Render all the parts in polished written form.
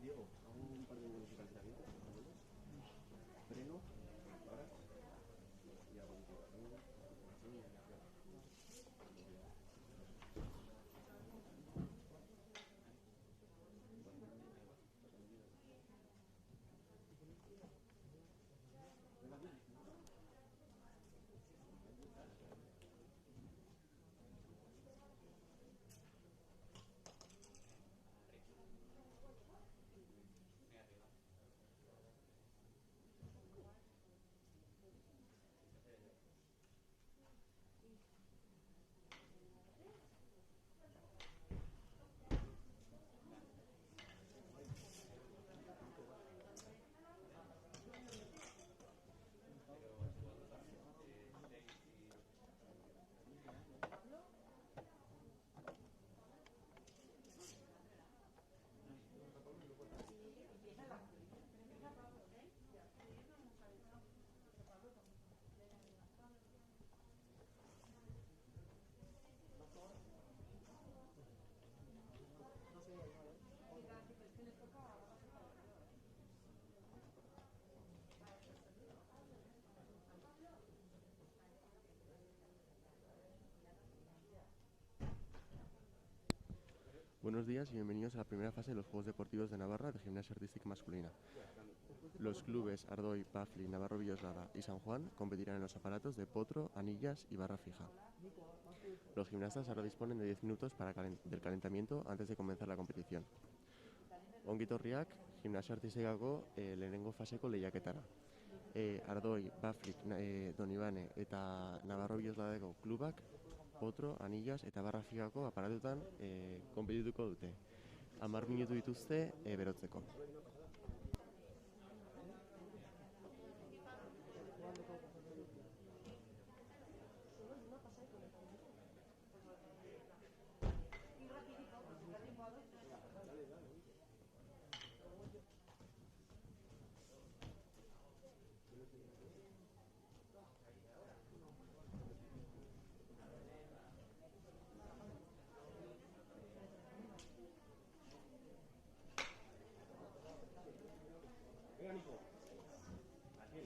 Diego, hago un par de minutos de calentamiento. Freno, ahora. Y hago un poco. Buenos días y bienvenidos a la primera fase de los Juegos Deportivos de Navarra de Gimnasia Artística Masculina. Los clubes Ardoy, Pafli, Navarro Villoslada y San Juan competirán en los aparatos de potro, anillas y barra fija. Los gimnastas ahora disponen de 10 minutos del calentamiento antes de comenzar la competición. Ongi etorriak, Gimnasia Artistikako lehenengo faseko lehiaketara. Ardoy, Paflik, Donibane eta Navarro Villosladaeko klubak potro, anillas eta barra figako aparatutan konpetituko dute. 10 minutu dituzte berotzeko. Venga, Nico. Aquí.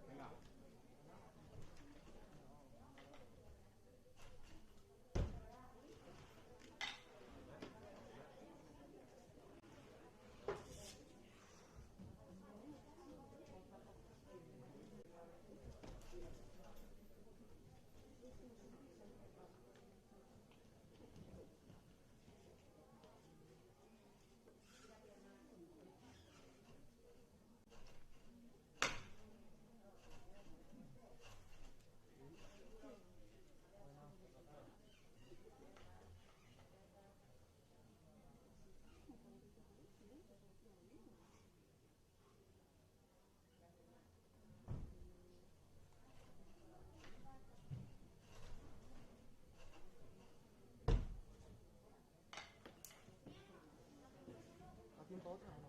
Venga. ¿Tiempo otra o no?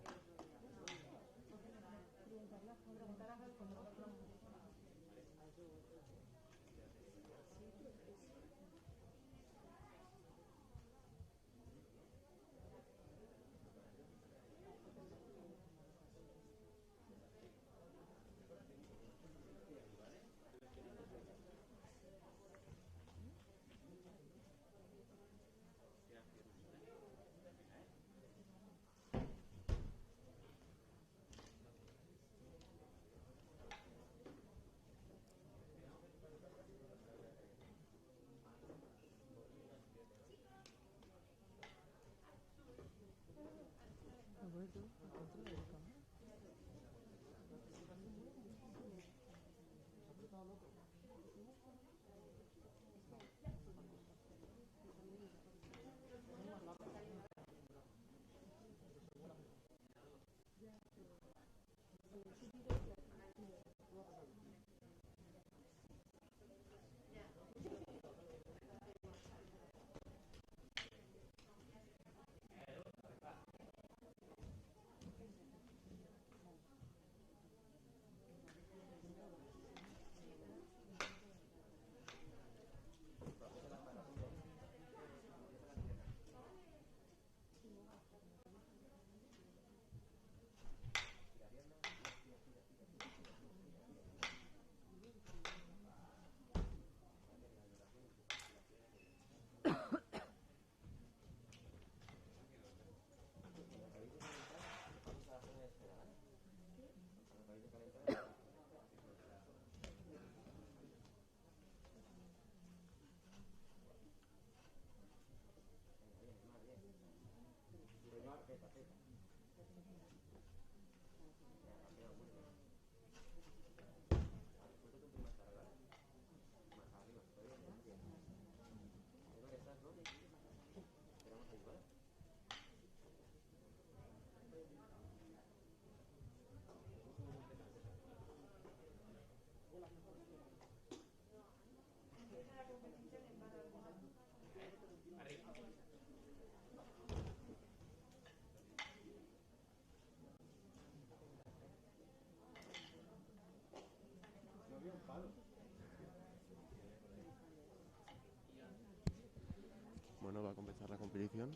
Bueno, va a comenzar la competición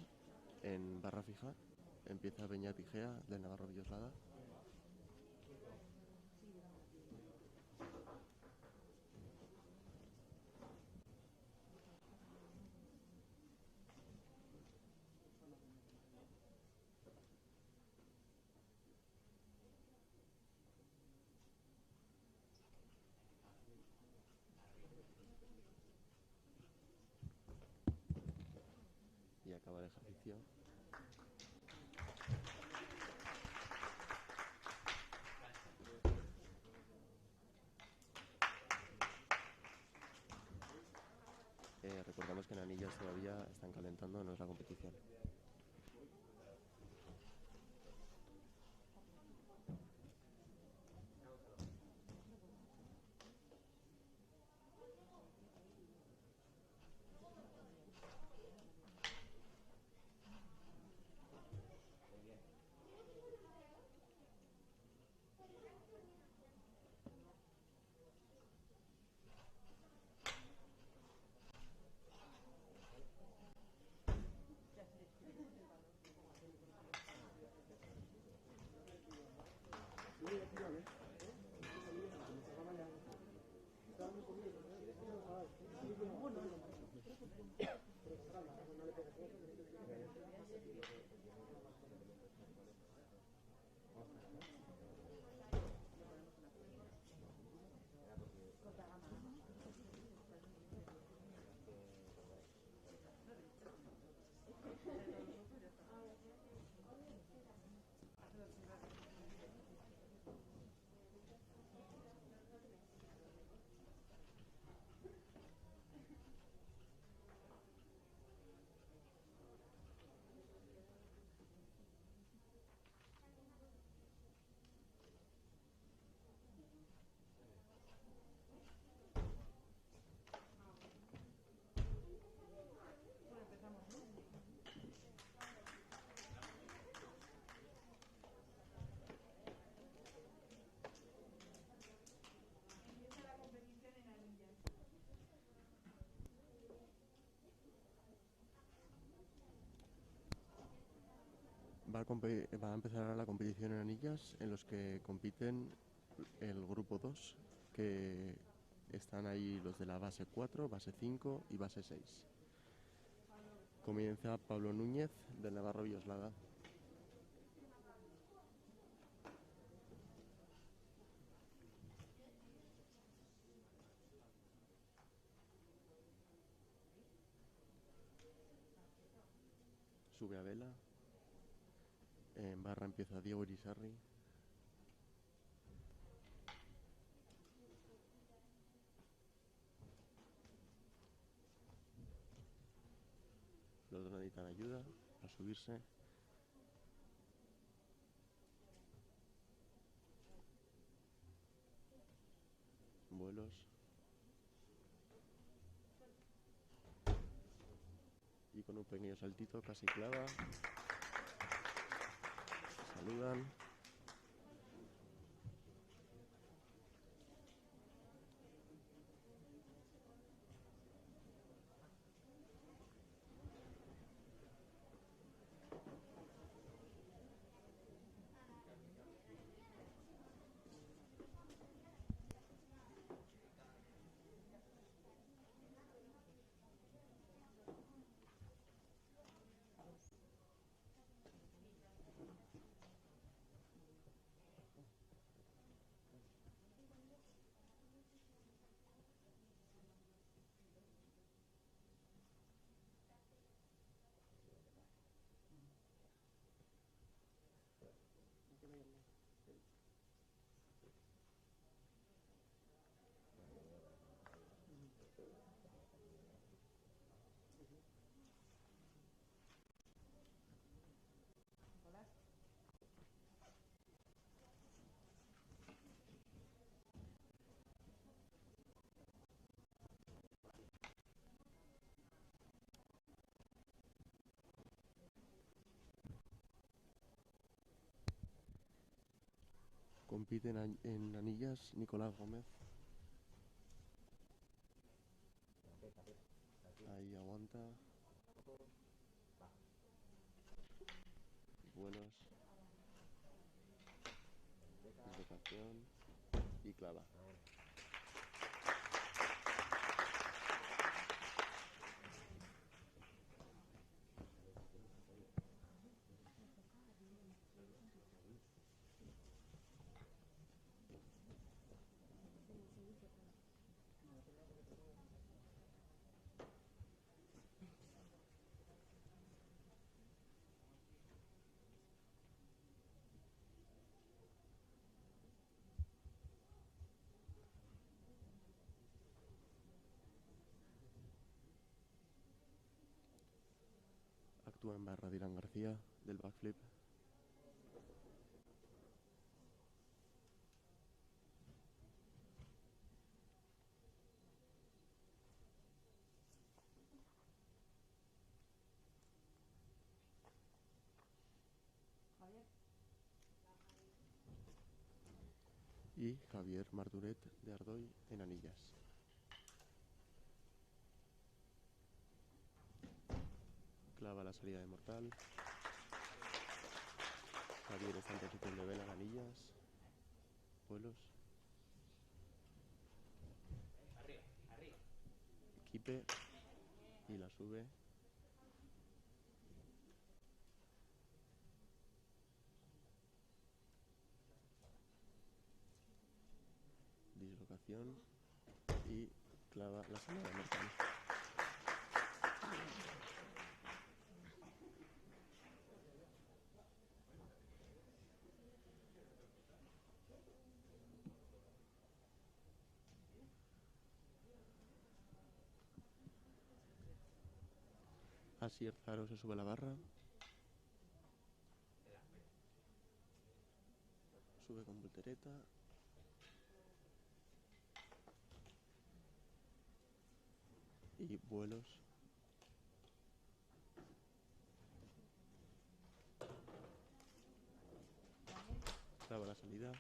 en barra fija. Empieza Beñat Igea del Navarro Villoslada. Y acaba el ejercicio. Recordamos que en anillas todavía están calentando, no es la competición. Va a empezar ahora la competición en anillas, en los que compiten el grupo 2, que están ahí los de la base 4, base 5 y base 6. Comienza Pablo Núñez del Navarro Villoslada. Sube a vela. En barra empieza Diego Irisarri. Los dos necesitan ayuda a subirse. Vuelos. Y con un pequeño saltito casi clava. Saludan. Compite en anillas Nicolás Gómez. Ahí aguanta. Vuelos. Dislocación. Y clava. Actúa en barra Dylan García, del backflip. Y Javier Marduret, de Ardoy, en anillas. Clava la salida de mortal. Javier está en posición de vela en anillas. Vuelos. Equipe. Y la sube. Dislocación. Y clava la salida de mortal. Asier Zaro se sube a la barra. Sube con voltereta. Y vuelos. Clava la salida.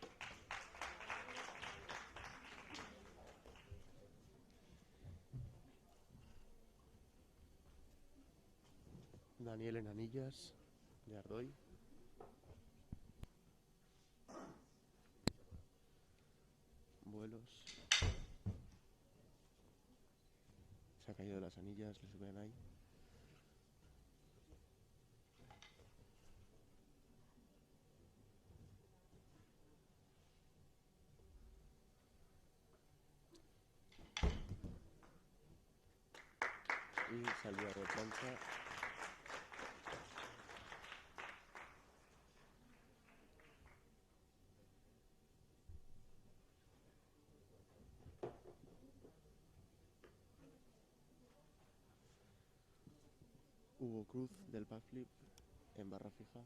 Daniel en anillas, de Ardoy. Vuelos. Se ha caído de las anillas, le suben ahí. Y salida de plancha. Hugo Cruz, del backflip, en barra fija.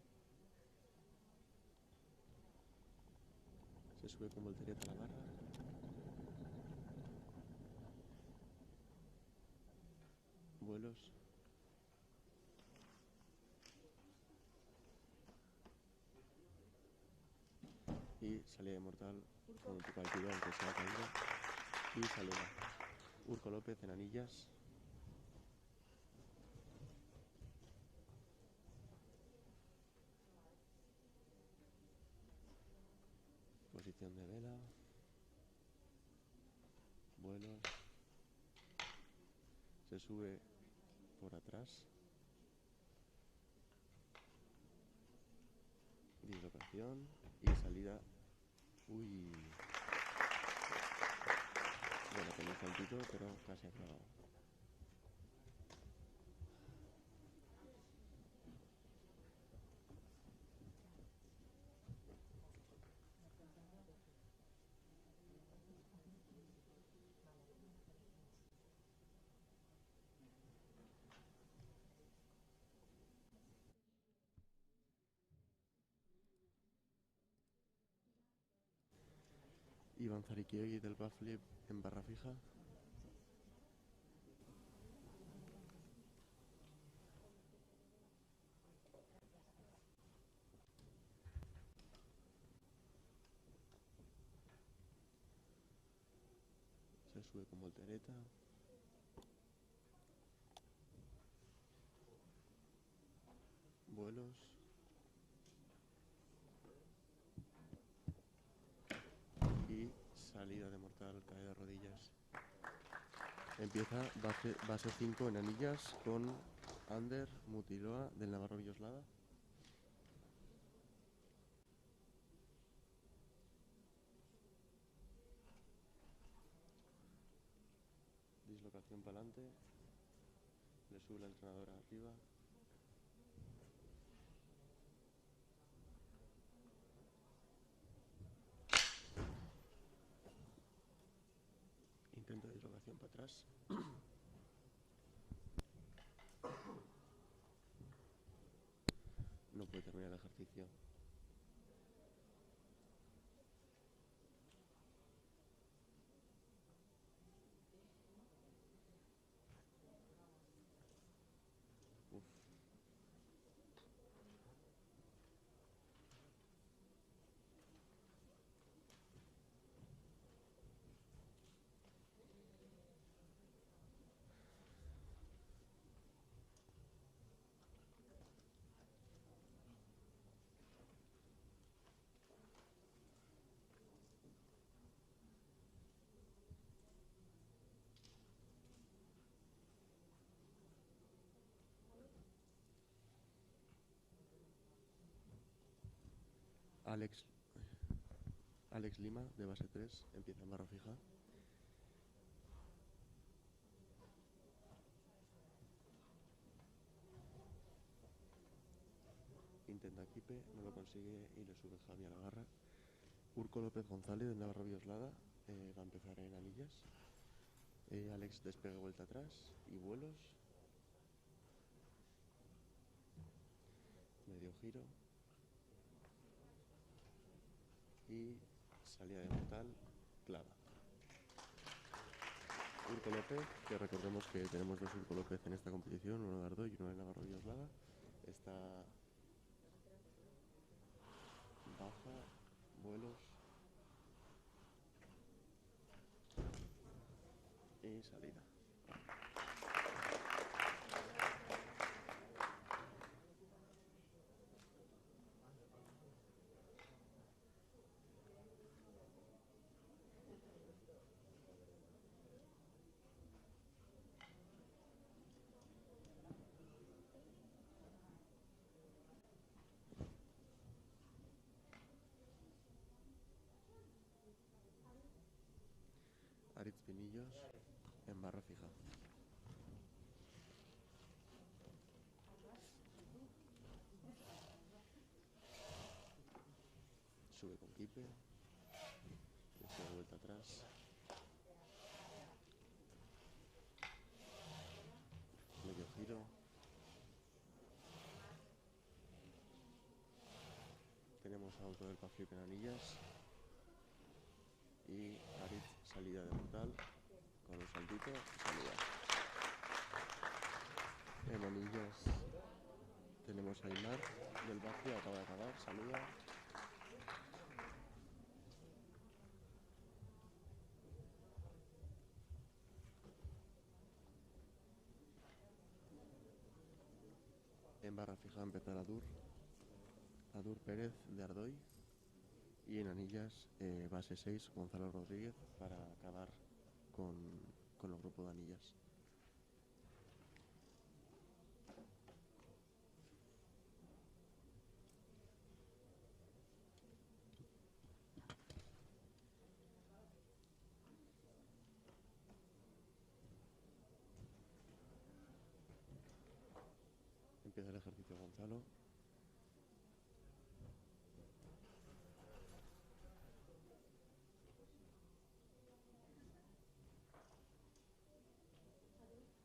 Se sube con voltereta a la barra. Vuelos. Y salida de mortal con un poco de altura, aunque se ha caído. Y salida. Urco López en anillas. Posición de vela. Vuelos. Se sube por atrás. Dislocación y salida. Uy. Bueno, con un saltito, pero casi acabado. Iván Zarikiegui, del backflip, en barra fija. sube con voltereta. Vuelos. Y salida de mortal, cae de rodillas. Empieza base 5 en anillas con Ander Mutiloa del Navarro Villoslada. Dislocación para adelante. Le sube la entrenadora arriba. Intento de dislocación para atrás. No puede terminar el ejercicio. Uf. Alex Lima, de base 3, empieza en barra fija. Intenta kipe, no lo consigue y le sube Javi a la garra. Urco López González, de Navarro Villoslada, va a empezar en anillas. Alex despega vuelta atrás y vuelos. Medio giro. Y salida de mortal, clava. Urco López, que recordemos que tenemos dos Urco López en esta competición, uno de Ardoy y uno de Navarro Villoslada. Está baja, vuelos y salida. Aritz Pinillos en barra fija. Sube con kipe. Después vuelta atrás. Medio giro. Tenemos auto del Paflip en anillas. Y Aritz salida de mortal. Con un saltito y salida. En anillas tenemos a Aymar del Vacío, acaba de acabar, saluda. En barra fija empezar Adur Pérez de Ardoy. Y en anillas base 6 Gonzalo Rodríguez para acabar con el grupo de anillas. Empieza el ejercicio Gonzalo.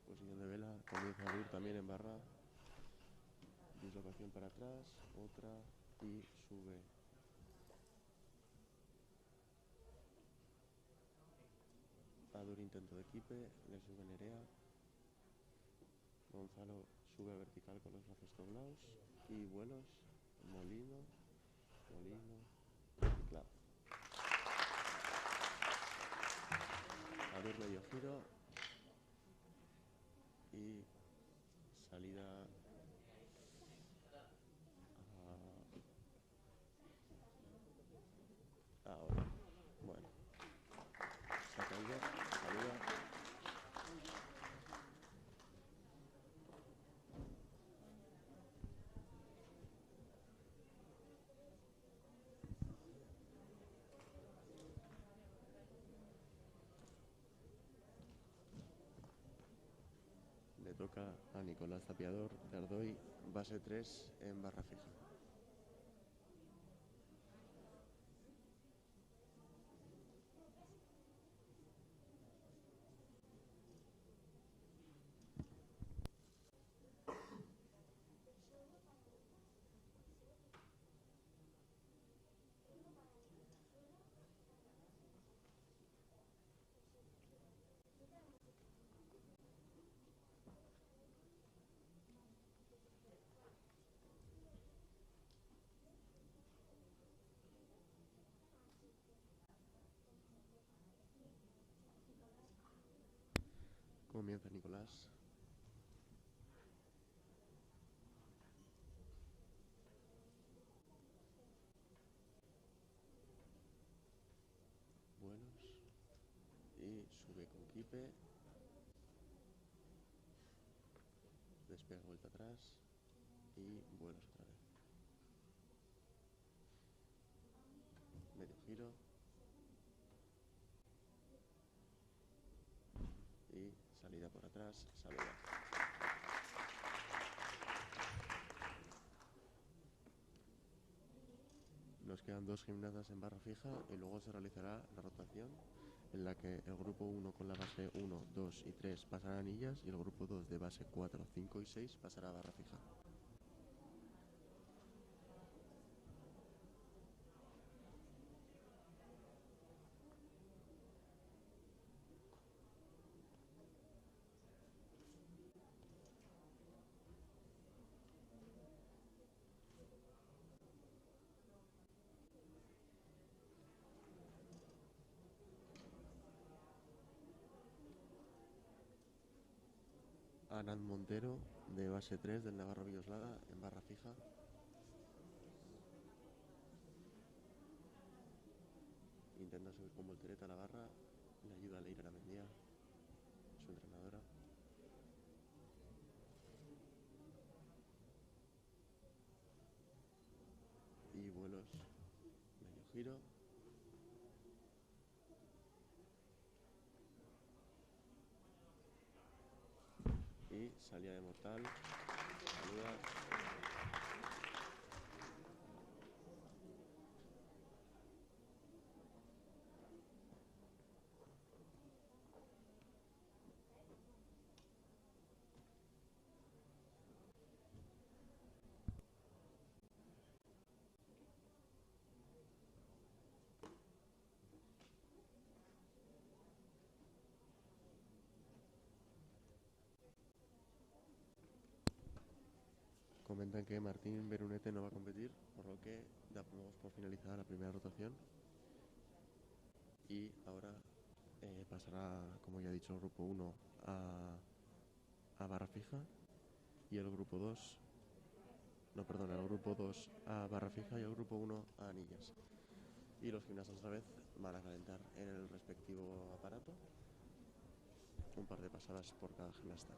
Posición de vela, comienza a abrir también en barra. Dislocación para atrás, otra y sube. Adur intento de kipe, le sube Nerea. Gonzalo sube vertical con los brazos doblados y vuelos, molino y clava. Adur medio giro y salida ahora. Bueno, se ha caído, salida. Le toca a Nicolás Tapiador de Ardoy, base 3 en barra fija. Comienza Nicolás. Buenos. Y sube con kipe. Despega vuelta atrás. Y vuelos otra vez. Medio giro. Y salida por atrás. Salida. Nos quedan 2 gimnadas en barra fija y luego se realizará la rotación en la que el grupo 1 con la base 1, 2 y 3 pasará a anillas y el grupo 2 de base 4, 5 y 6 pasará a barra fija. Anand Montero de base 3 del Navarro Villoslada en barra fija. Intenta subir con voltereta a la barra. Le ayuda a Leire Aramendía, su entrenadora. Y vuelos. Medio giro. Y salida de mortal. Saluda. Comentan que Martín Berunete no va a competir, por lo que damos por finalizada la primera rotación. Y ahora pasará, como ya he dicho, el grupo 1 a barra fija y el grupo 2, no, perdón, el grupo 2 a barra fija y el grupo 1 a anillas. Y los gimnastas otra vez van a calentar en el respectivo aparato, un par de pasadas por cada gimnasta.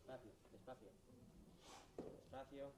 Despacio, despacio. Despacio.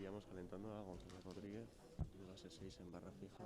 Veíamos calentando a Gonzalo Rodríguez de base 6 en barra fija.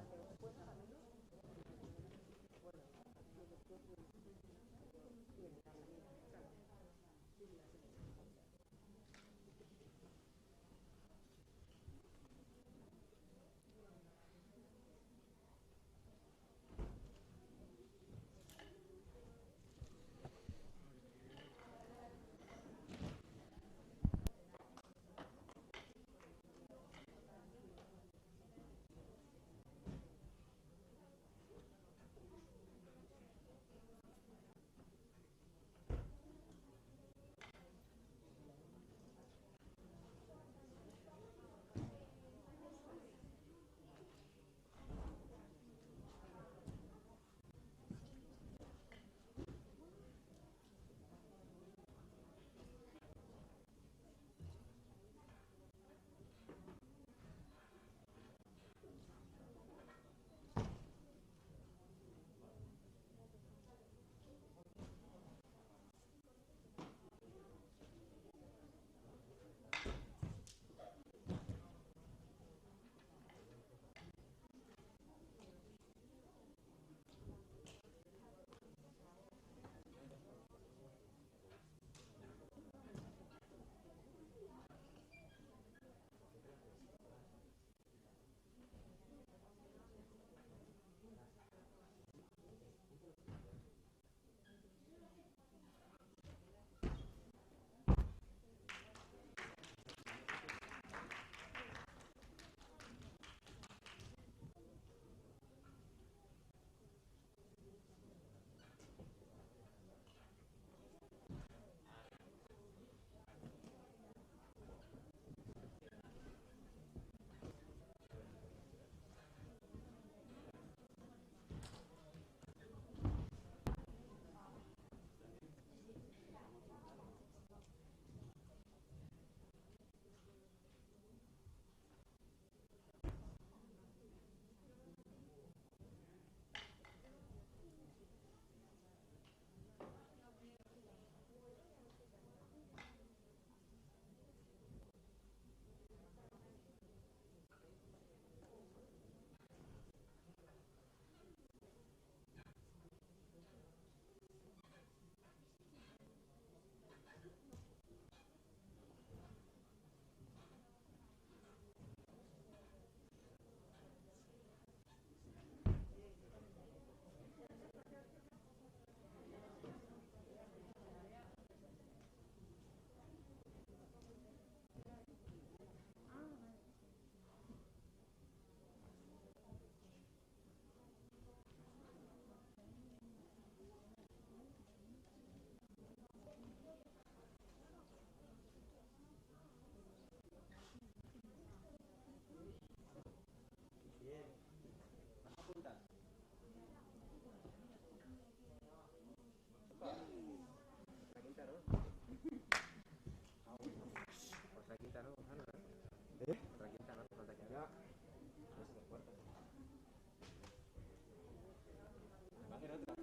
Bien. ¿Vas a apuntar? Opa. Otra quinta, ¿no? Ah, bueno. Otra quinta, ¿no, Gonzalo? Otra quinta, no hace falta que haga. No se me corta. Va a hacer otra.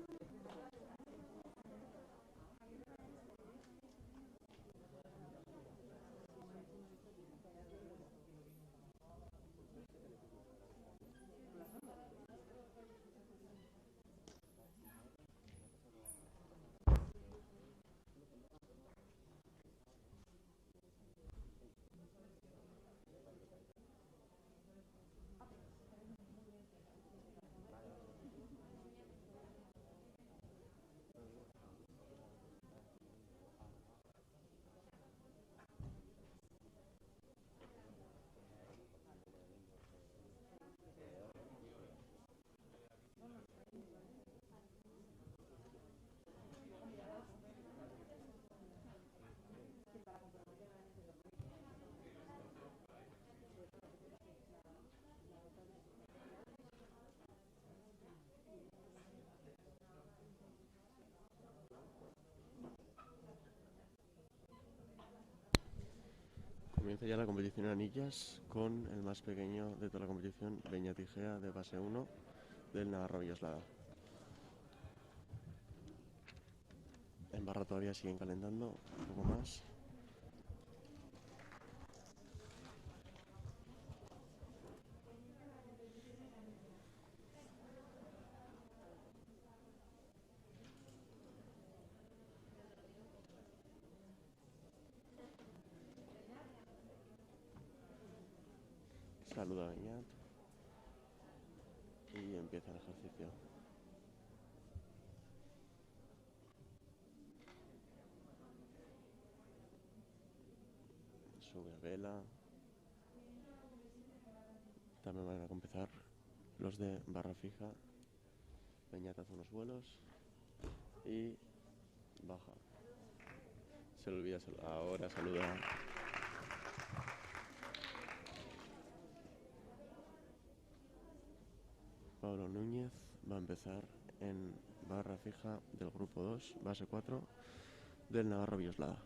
Comienza ya la competición en anillas con el más pequeño de toda la competición, Beñatigea, de base 1 del Navarro Villoslada. En barra todavía siguen calentando un poco más. Saluda a Beñat. Y empieza el ejercicio. Sube a vela. También van a empezar los de barra fija. Beñat hace unos vuelos y baja. Se le olvida, ahora saluda. Pablo Núñez va a empezar en barra fija del grupo 2, base 4 del Navarro Villoslada.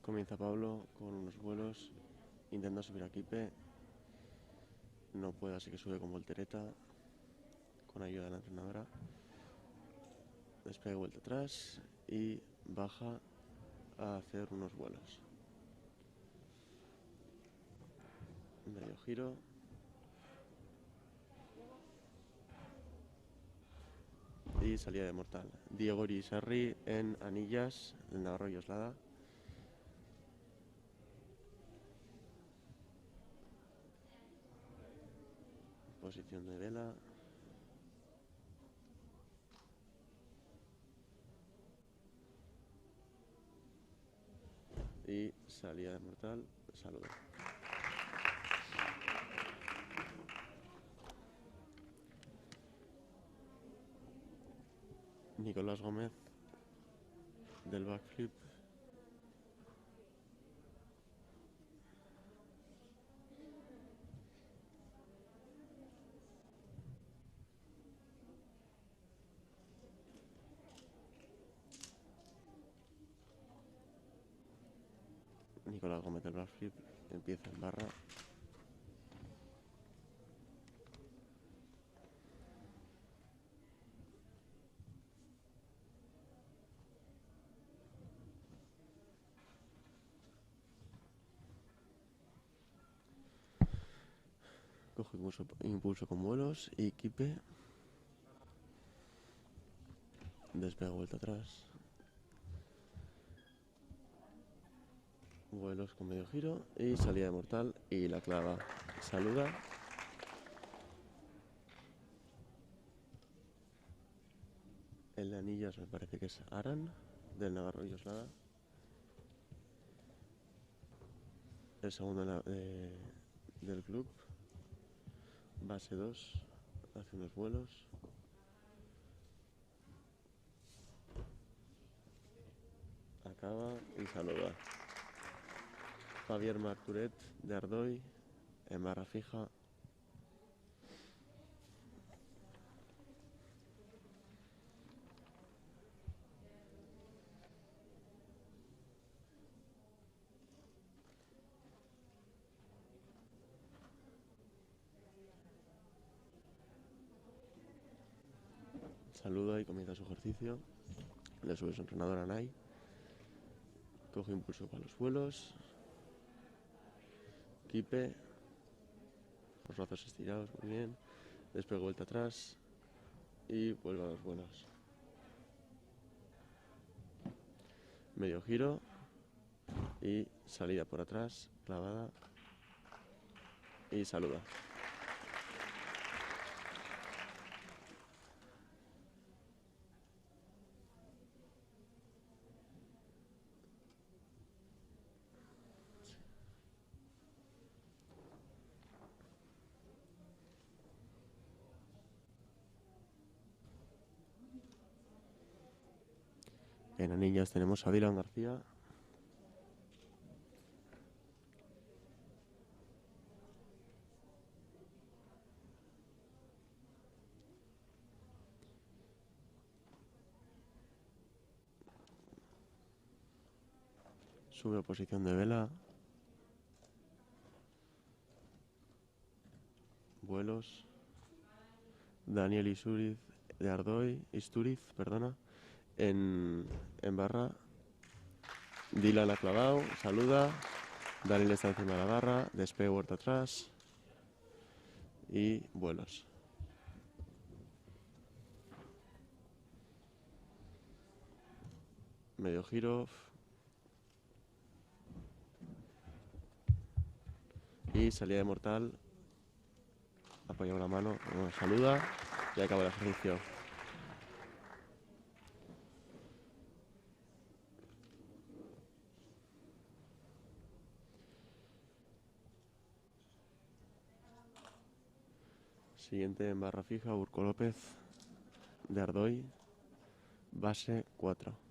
Comienza Pablo con unos vuelos, intenta subir a Kipe, no puede, así que sube con voltereta, con ayuda de la entrenadora. Despega vuelta atrás y baja a hacer unos vuelos. Medio giro. Y salida de mortal. Diego Irizarry en anillas, el Navarro Villoslada. Posición de vela. Y salida de mortal, saluda. Nicolás Gómez del backflip. Nicolás Gómez del backflip empieza en barra. Coge impulso con vuelos y Kipe. Despega vuelta atrás. Vuelos con medio giro y salida de mortal y la clava. Saluda. El de anillas me parece que es Aran del Navarro Villoslada. El segundo del club. Base 2. Hace unos vuelos. Acaba y saluda. Javier Marturet de Ardoy en barra fija. Saluda y comienza su ejercicio. Le sube su entrenador Anay. Coge impulso para los vuelos. Kipe. Los brazos estirados, muy bien. Despega vuelta atrás. Y vuelve a los vuelos. Medio giro. Y salida por atrás, clavada. Y saluda. En anillas tenemos a Dylan García. Sube a posición de vela. Vuelos. Daniel Isturiz de Ardoy, en barra. Dylan ha clavado, saluda. Daniel está encima de la barra, despegue vuelta atrás y vuelos. Medio giro. Y salida de mortal. Apoyado la mano, saluda y acaba el ejercicio. Siguiente en barra fija, Urco López de Ardoy, base 4.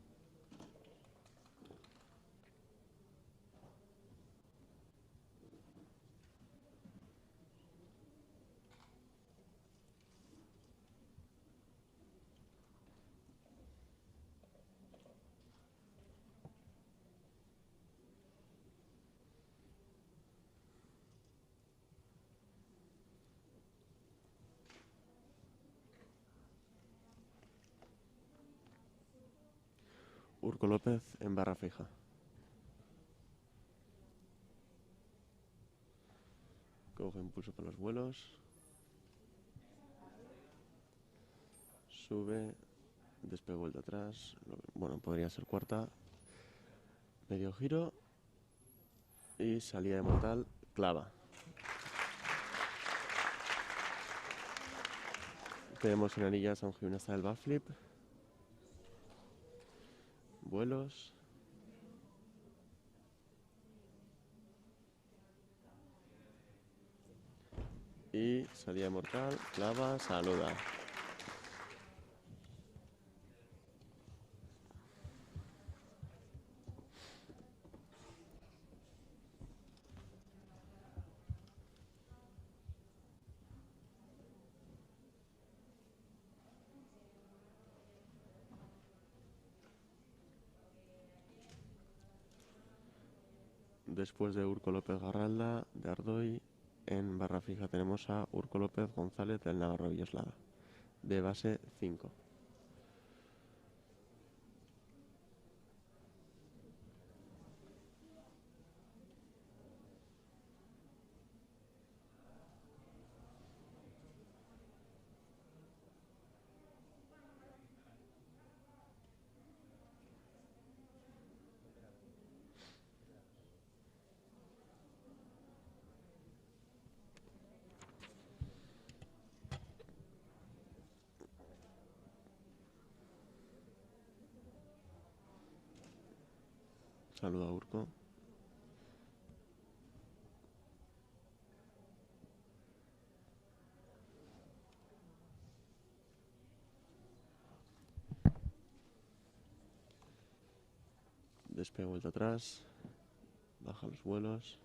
Urco López en barra fija. Coge impulso para los vuelos. Sube. Despegue vuelta atrás. Bueno, podría ser cuarta. Medio giro. Y salida de mortal. Clava. Tenemos en anillas a un gimnasta del backflip. Vuelos. Y salida de mortal. Clava. Saluda. Después de Urco López Garralda de Ardoy, en barra fija tenemos a Urco López González del Navarro Villoslada, de base 5. Saluda a Urco. Despegue vuelta atrás. Baja los vuelos.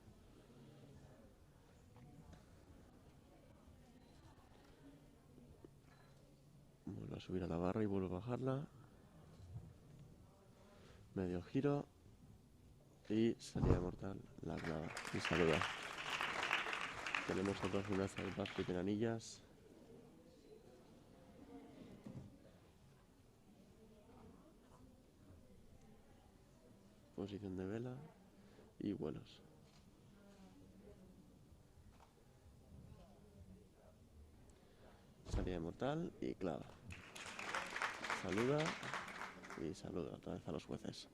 Vuelve a subir a la barra y vuelve a bajarla. Medio giro. Y salida mortal, la clava. Y saluda. Tenemos otro gimnasta del backflip en anillas. Posición de vela y vuelos. Salida de mortal y clava. Saluda y saluda otra vez a los jueces.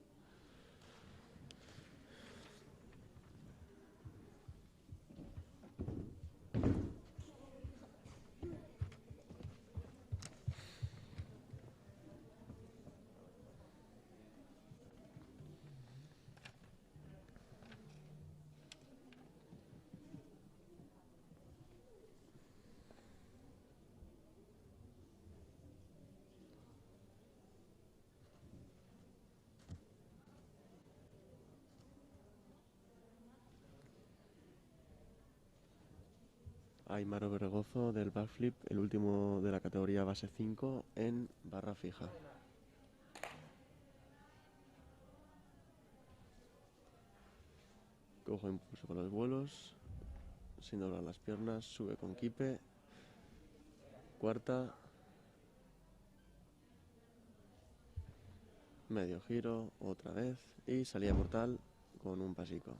Aymar Obregozo del backflip, el último de la categoría base 5 en barra fija. Cojo impulso con los vuelos, sin doblar las piernas, sube con kipe, cuarta, medio giro, otra vez, y salida mortal con un pasico.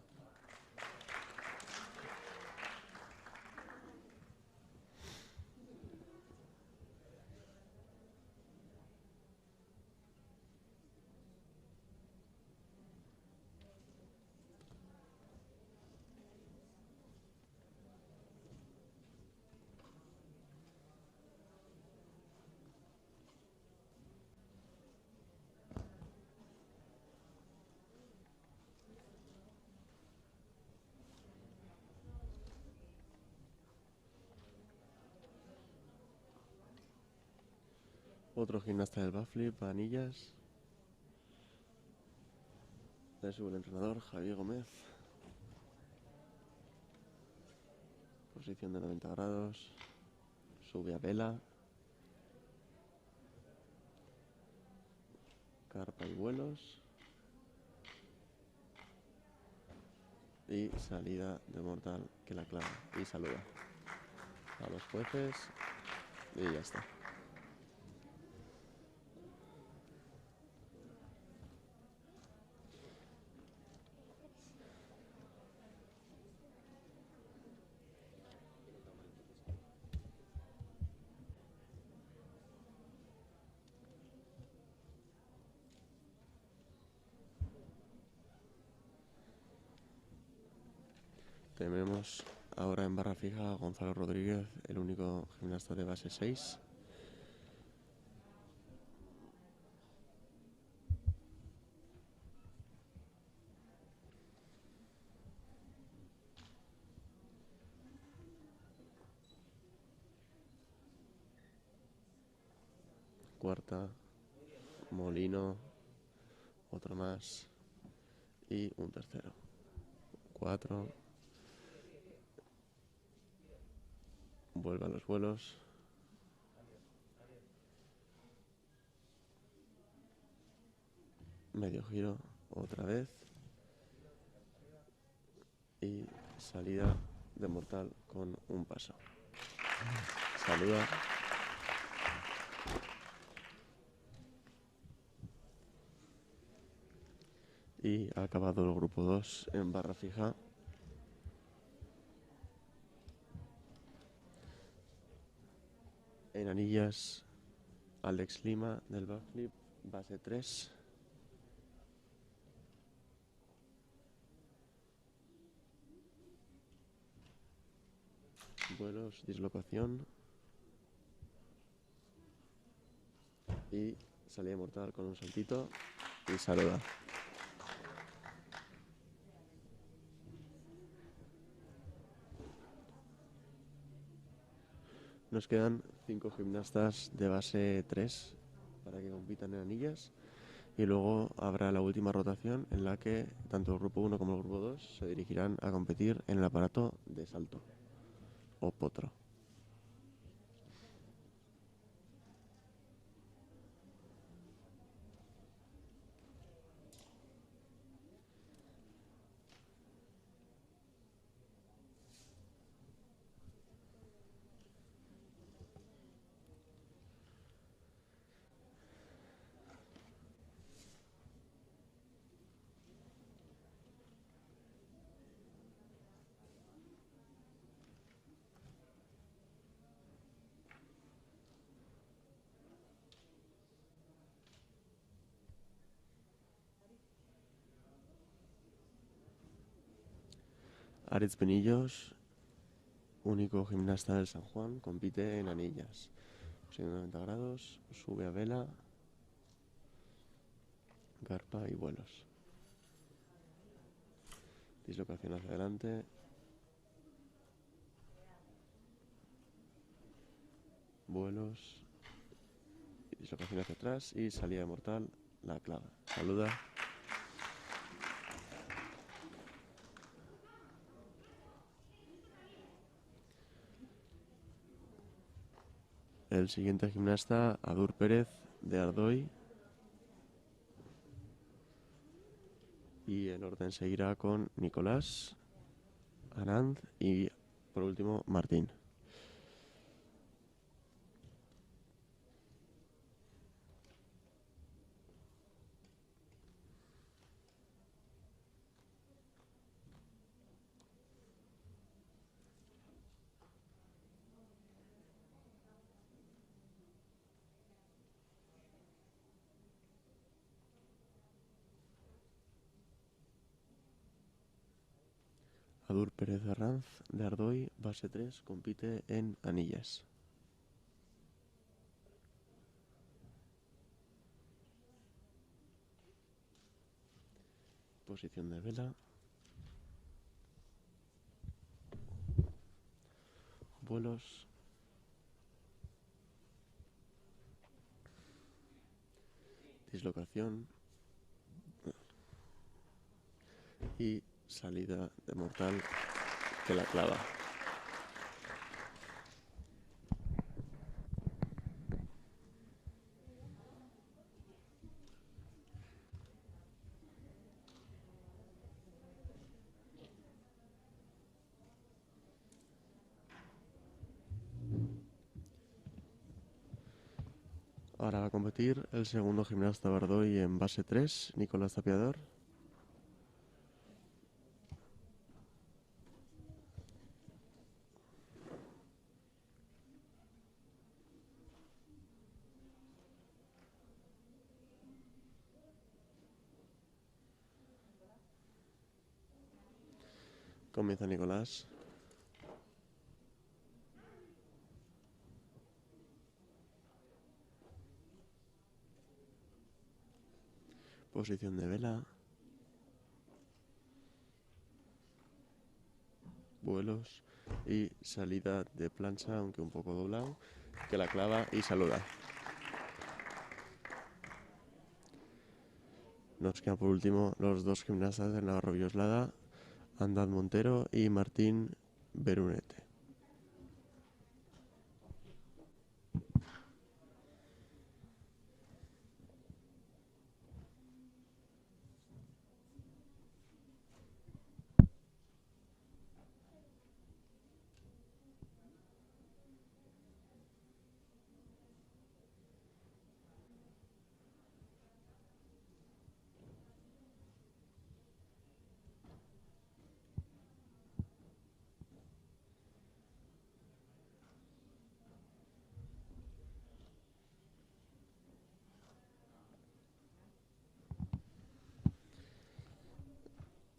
Otro gimnasta del backflip, anillas. Le sube el entrenador, Javier Gómez. Posición de 90 grados. Sube a vela. Carpa y vuelos. Y salida de mortal que la clava. Y saluda a los jueces. Y ya está. Tenemos ahora en barra fija a Gonzalo Rodríguez, el único gimnasta de base 6. Cuarta, molino, otro más y un tercero. 4. Vuelve a los vuelos. Medio giro, otra vez. Y salida de mortal con un paso. Saluda. Y ha acabado el grupo 2 en barra fija. En anillas, Alex Lima del backflip, base 3. Vuelos, dislocación. Y salida mortal con un saltito. Y saluda. Nos quedan 5 gimnastas de base 3 para que compitan en anillas. Y luego habrá la última rotación en la que tanto el grupo 1 como el grupo 2 se dirigirán a competir en el aparato de salto o potro. Aritz Benillos, único gimnasta del San Juan, compite en anillas. Posición de 90 grados, sube a vela, carpa y vuelos. Dislocación hacia adelante. Vuelos. Dislocación hacia atrás y salida de mortal, la clava. Saluda. El siguiente gimnasta, Adur Pérez, de Ardoy. Y el orden seguirá con Nicolás, Anand y, por último, Martín. Adur Pérez Arranz, de Ardoy, base 3, compite en anillas. Posición de vela. Vuelos. Dislocación. Y salida de mortal que la clava. Ahora va a competir el segundo gimnasta de Ardoy en base 3, Nicolás Tapiador. Comienza Nicolás. Posición de vela. Vuelos y salida de plancha, aunque un poco doblado, que la clava y saluda. Nos quedan por último los dos gimnastas de Navarro Villoslada, Andad Montero y Martín Berunete.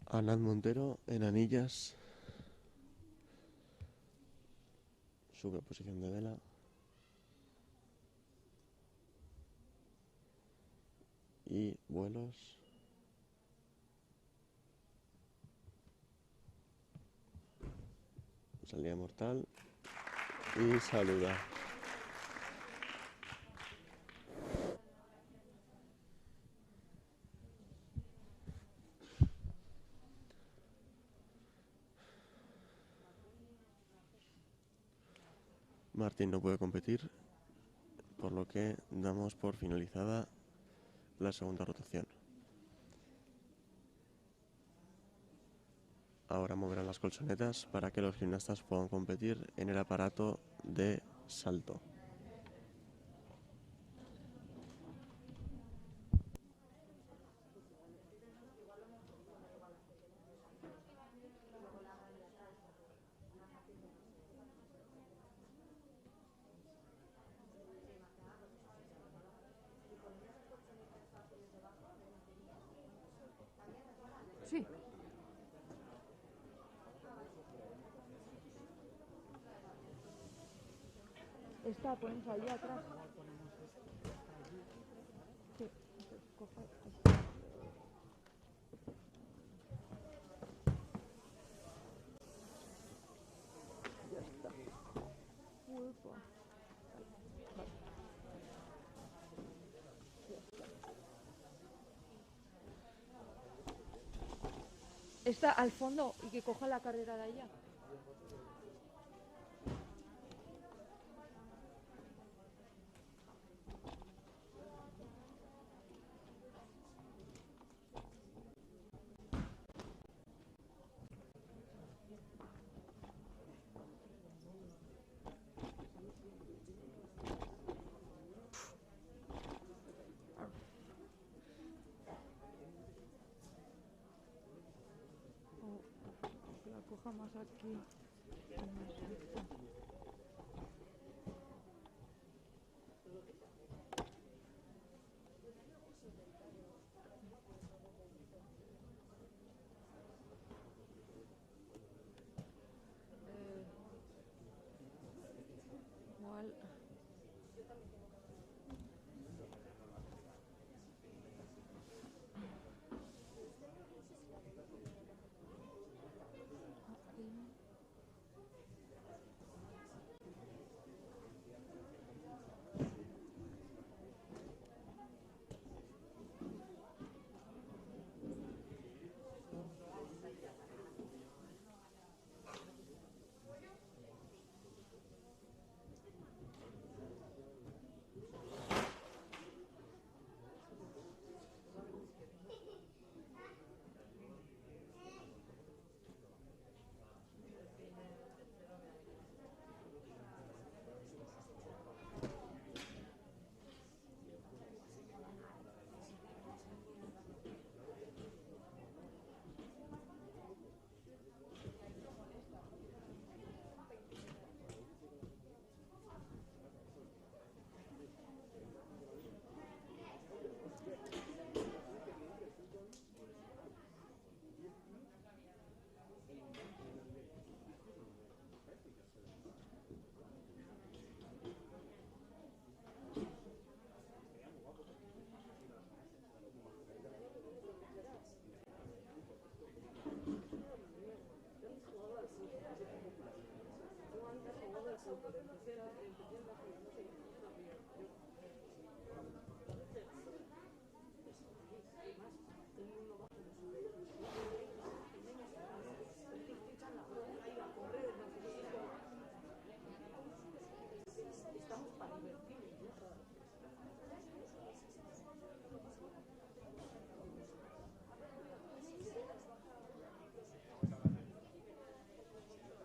Andad Montero en anillas. Sube posición de vela. Y vuelos. Salida mortal. Y saluda. Martín no puede competir, por lo que damos por finalizada la segunda rotación. Ahora moverán las colchonetas para que los gimnastas puedan competir en el aparato de salto. Sí. Esta ponemos allá atrás. Sí, entonces coge esta. Ya está. Uepa. Vale. Ya está. Está al fondo y que coja la carrera de allá. más aquí. Igual.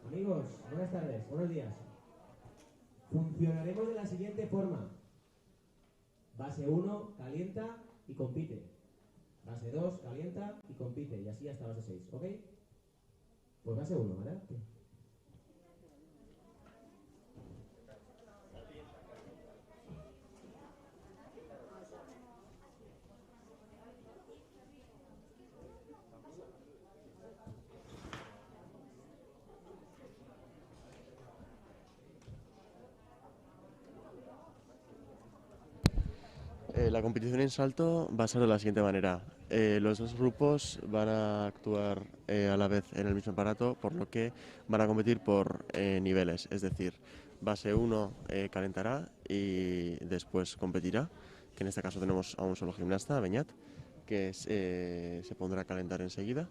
Amigos, buenas tardes, buenos días. Funcionaremos de la siguiente forma. Base 1, calienta y compite. Base 2, calienta y compite. Y así hasta base 6, ¿ok? Pues base 1, ¿vale? La competición en salto va a ser de la siguiente manera. Los dos grupos van a actuar a la vez en el mismo aparato, por lo que van a competir por niveles. Es decir, base 1 calentará y después competirá, que en este caso tenemos a un solo gimnasta, Beñat, que se pondrá a calentar enseguida.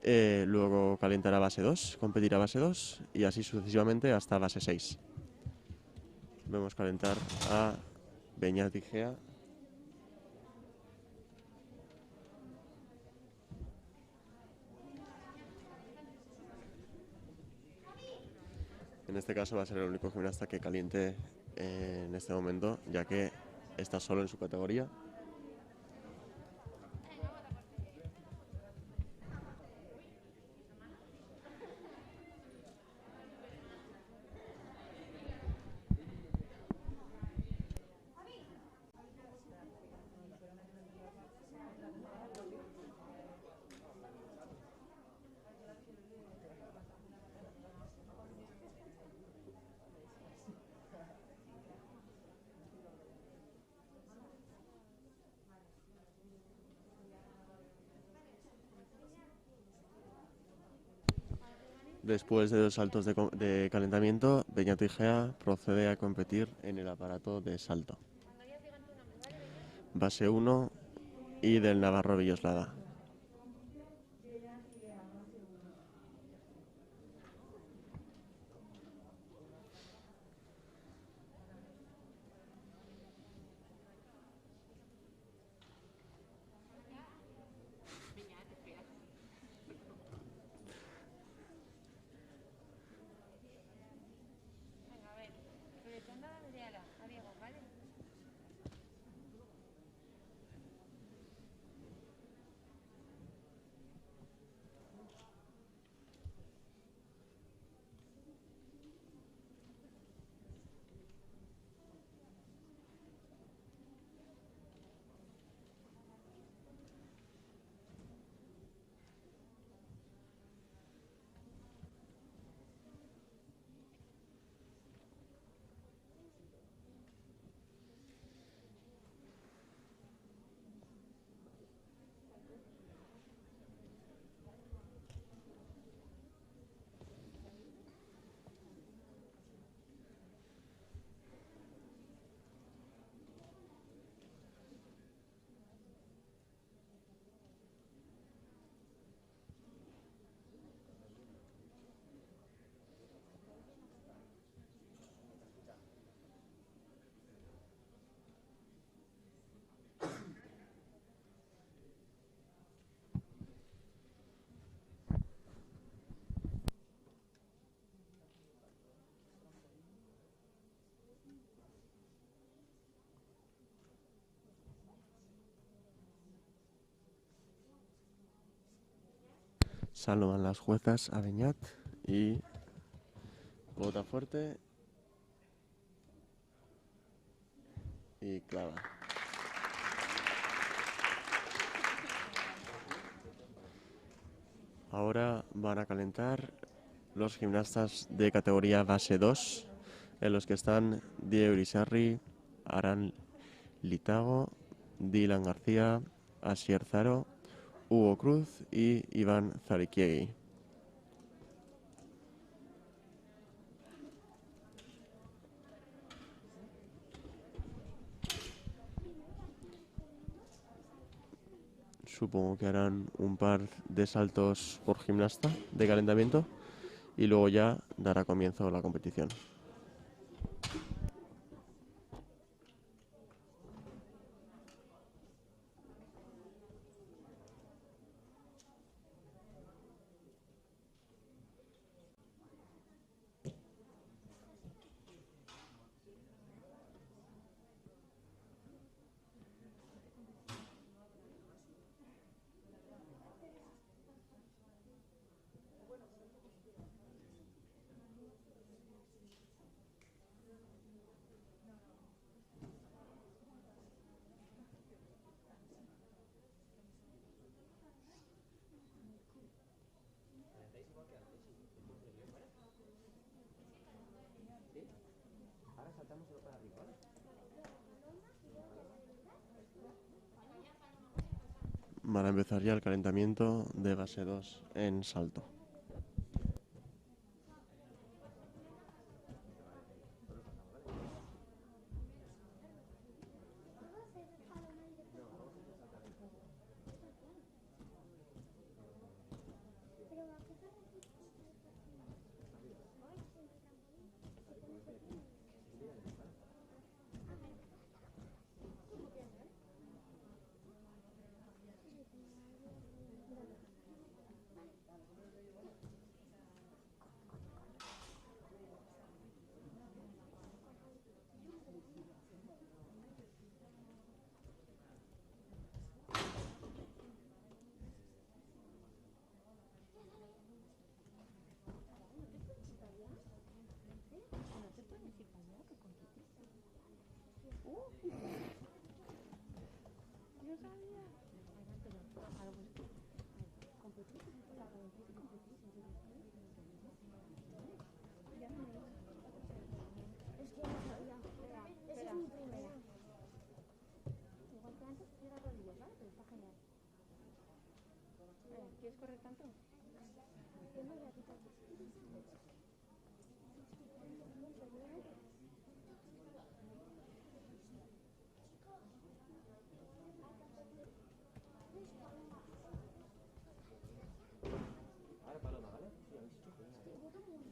Luego calentará base 2, competirá base 2 y así sucesivamente hasta base 6. Vemos calentar a Beñat y Gea. En este caso va a ser el único gimnasta que caliente en este momento, ya que está solo en su categoría. Después de 2 saltos de calentamiento, Beñat y Gea procede a competir en el aparato de salto. Base 1 y del Navarro Villoslada. Saludan las juezas a Beñat y bota fuerte y clava. Ahora van a calentar los gimnastas de categoría base 2, en los que están Diego Irisarri, Aran Litago, Dylan García, Asier Zaro, Hugo Cruz y Iván Zarikiegui. Supongo que harán un par de saltos por gimnasta de calentamiento y luego ya dará comienzo la competición. Ahora saltamos solo para arriba, ¿vale? Van a empezar ya el calentamiento de base 2 en salto. ¿Quieres correr tanto? Ahora Paloma, ¿vale? Sí, habéis hecho bien.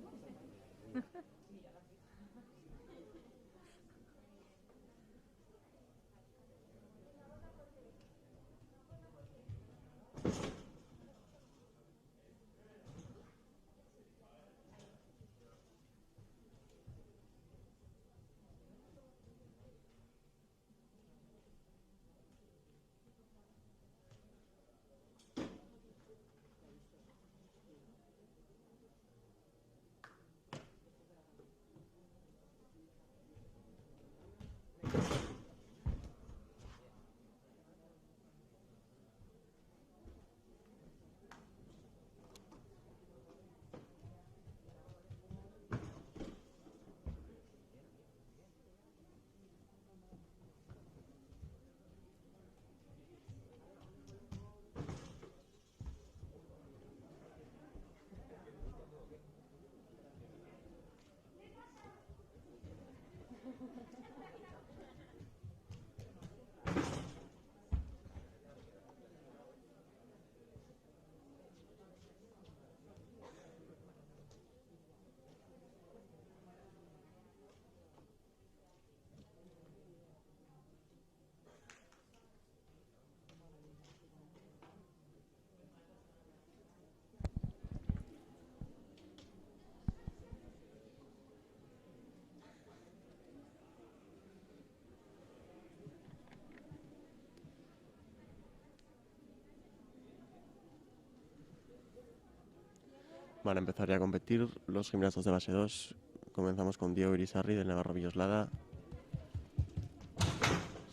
Van a empezar ya a competir los gimnastas de base 2. Comenzamos con Diego Irisarri del Navarro Villoslada.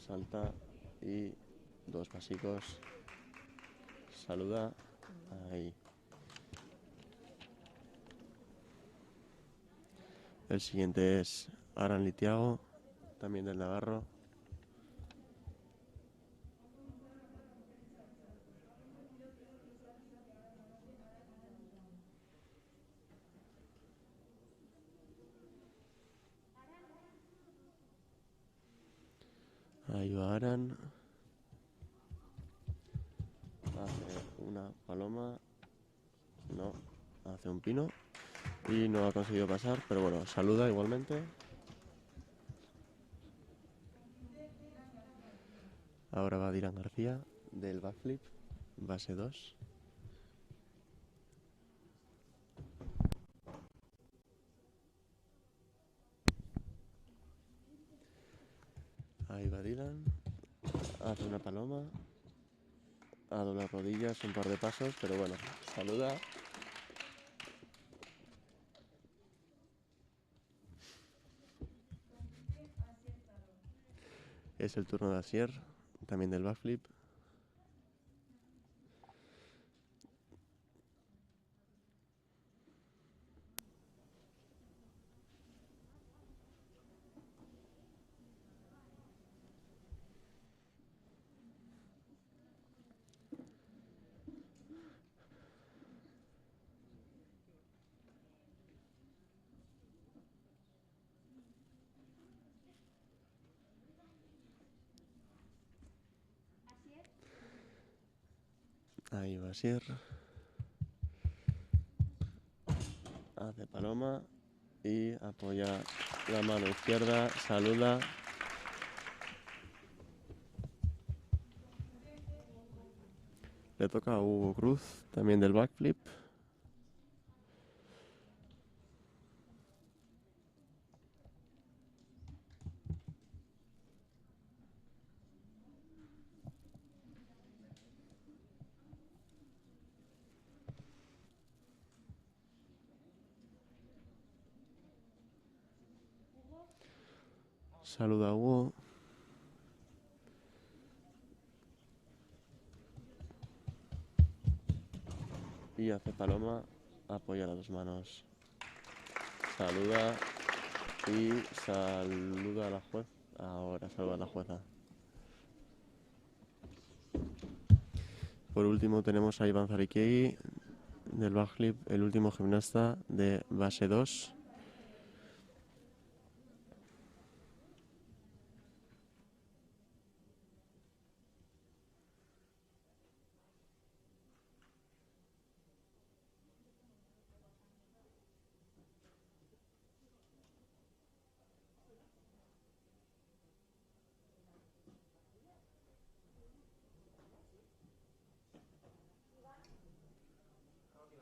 Salta y 2 pasicos. Saluda. Ahí. El siguiente es Aran Litiago, también del Navarro. Ahí va Aran. Hace una paloma. No, hace un pino. Y no ha conseguido pasar, pero bueno, saluda igualmente. Ahora va Dirán García del backflip, base 2. Ahí va Dylan. Hace una paloma. Ha doblado rodillas, un par de pasos, pero bueno, saluda. Es el turno de Asier, también del backflip. Ahí va Asier. Hace paloma y apoya la mano izquierda, saluda. Le toca a Hugo Cruz, también del backflip. Saluda a Hugo. Y hace paloma, apoya las dos manos. Saluda y saluda a la jueza. Ahora saluda a la jueza. Por último tenemos a Iván Zarikegi del backflip, el último gimnasta de base 2.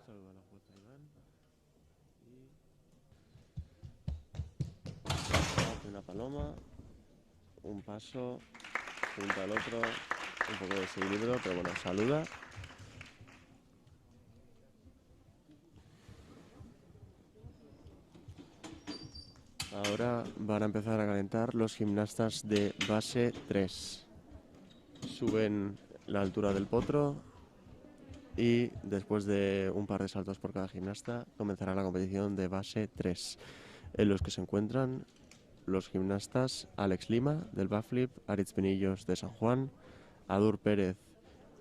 Saluda a la jueza Iván. Y hace una paloma, un paso, junto al otro, un poco de desequilibrio, pero bueno, saluda. Ahora van a empezar a calentar los gimnastas de base 3. Suben la altura del potro y después de un par de saltos por cada gimnasta comenzará la competición de base 3, en los que se encuentran los gimnastas Alex Lima del backflip, Aritz Benillos de San Juan, Adur Pérez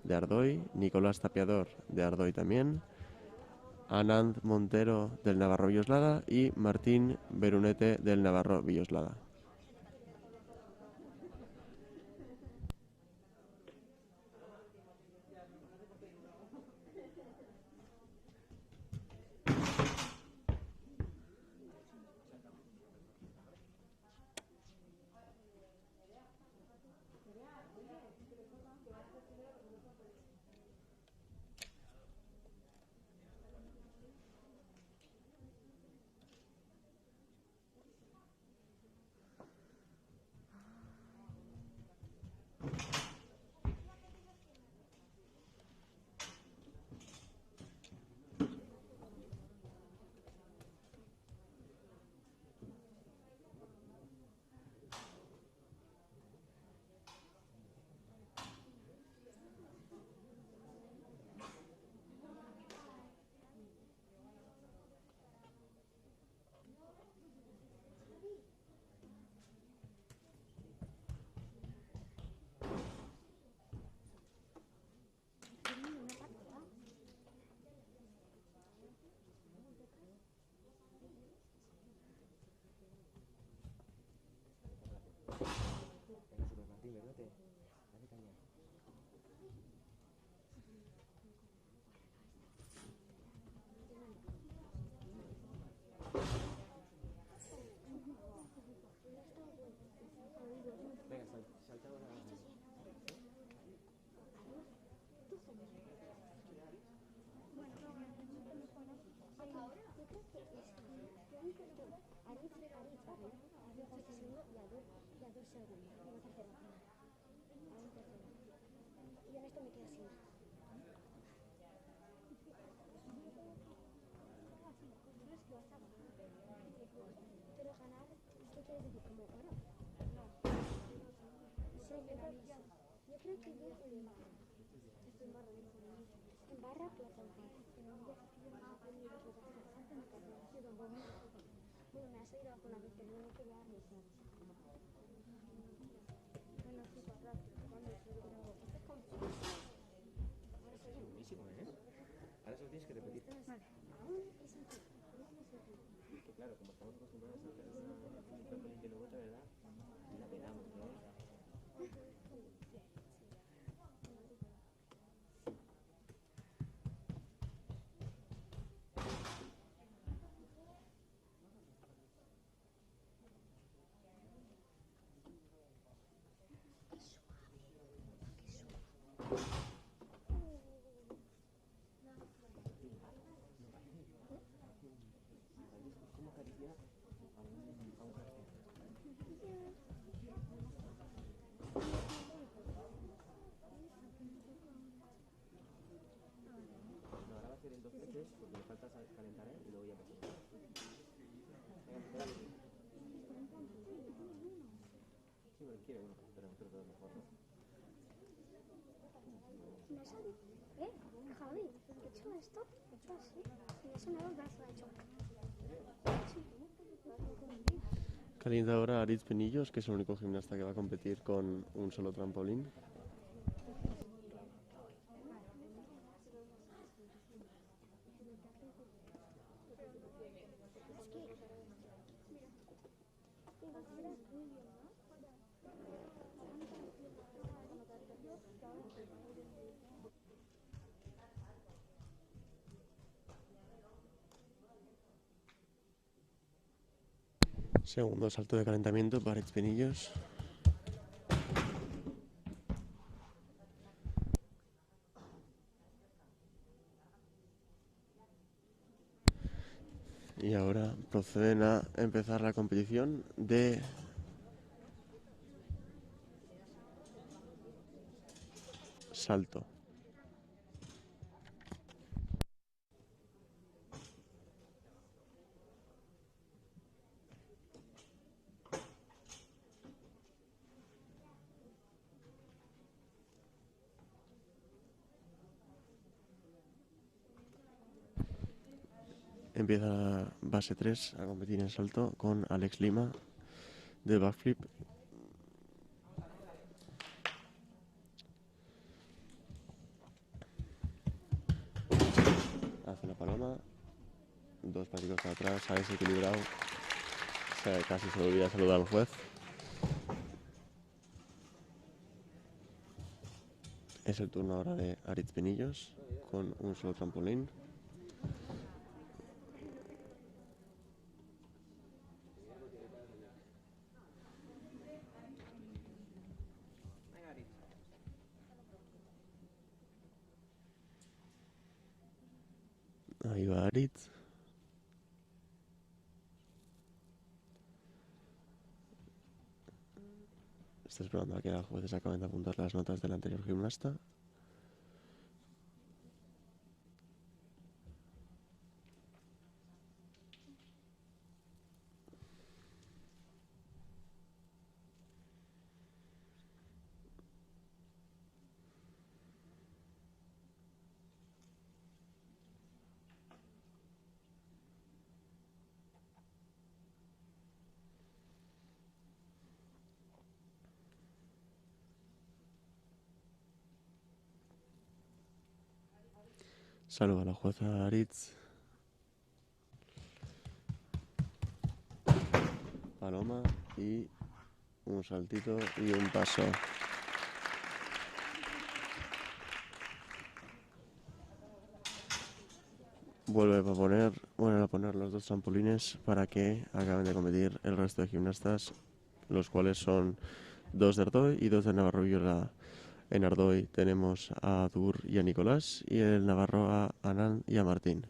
de Ardoy, Nicolás Tapiador de Ardoy también, Anand Montero del Navarro Villoslada y Martín Berunete del Navarro Villoslada. Buenísimo, ¿eh? Ahora solo tienes que repetir. Que claro, como estamos acostumbrados a hacer un trampolín que luego, ¿verdad? La pegamos, ¿no? ¿Cómo acariciar a un cartel? No, ahora va a hacer en 2 veces porque le falta calentar y luego ya pasamos. Venga, sí, pero quiere uno, pero nosotros dos mejor, ¿no? Me sale, Javi, he hecho esto, he hecho así, y me ha sonado el brazo, ha hecho. Calienta ahora Aritz Penillos, que es el único gimnasta que va a competir con un solo trampolín. Segundo salto de calentamiento para Aritz Penillos. Y ahora proceden a empezar la competición de salto. Empieza la base 3 a competir en salto con Alex Lima de backflip. Hace la paloma, 2 pasitos para atrás, ha desequilibrado, casi se le olvida saludar al juez. Es el turno ahora de Aritz Penillos con un solo trampolín. Ahí va Aritz. Está esperando a que los jueces acaben de apuntar las notas del anterior gimnasta. Saluda a la jueza Aritz. Paloma y un saltito y un paso. Vuelve a poner los 2 trampolines para que acaben de competir el resto de gimnastas, los cuales son 2 de Ardoy y 2 de Navarro Viola. En Ardoy tenemos a Dur y a Nicolás, y el Navarro a Anand y a Martín.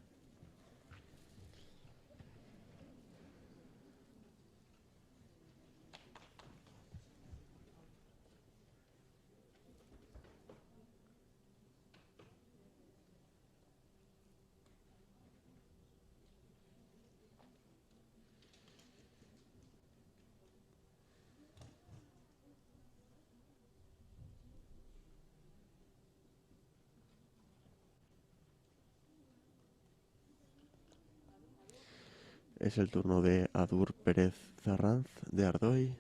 Es el turno de Adur Pérez Zarranz de Ardoy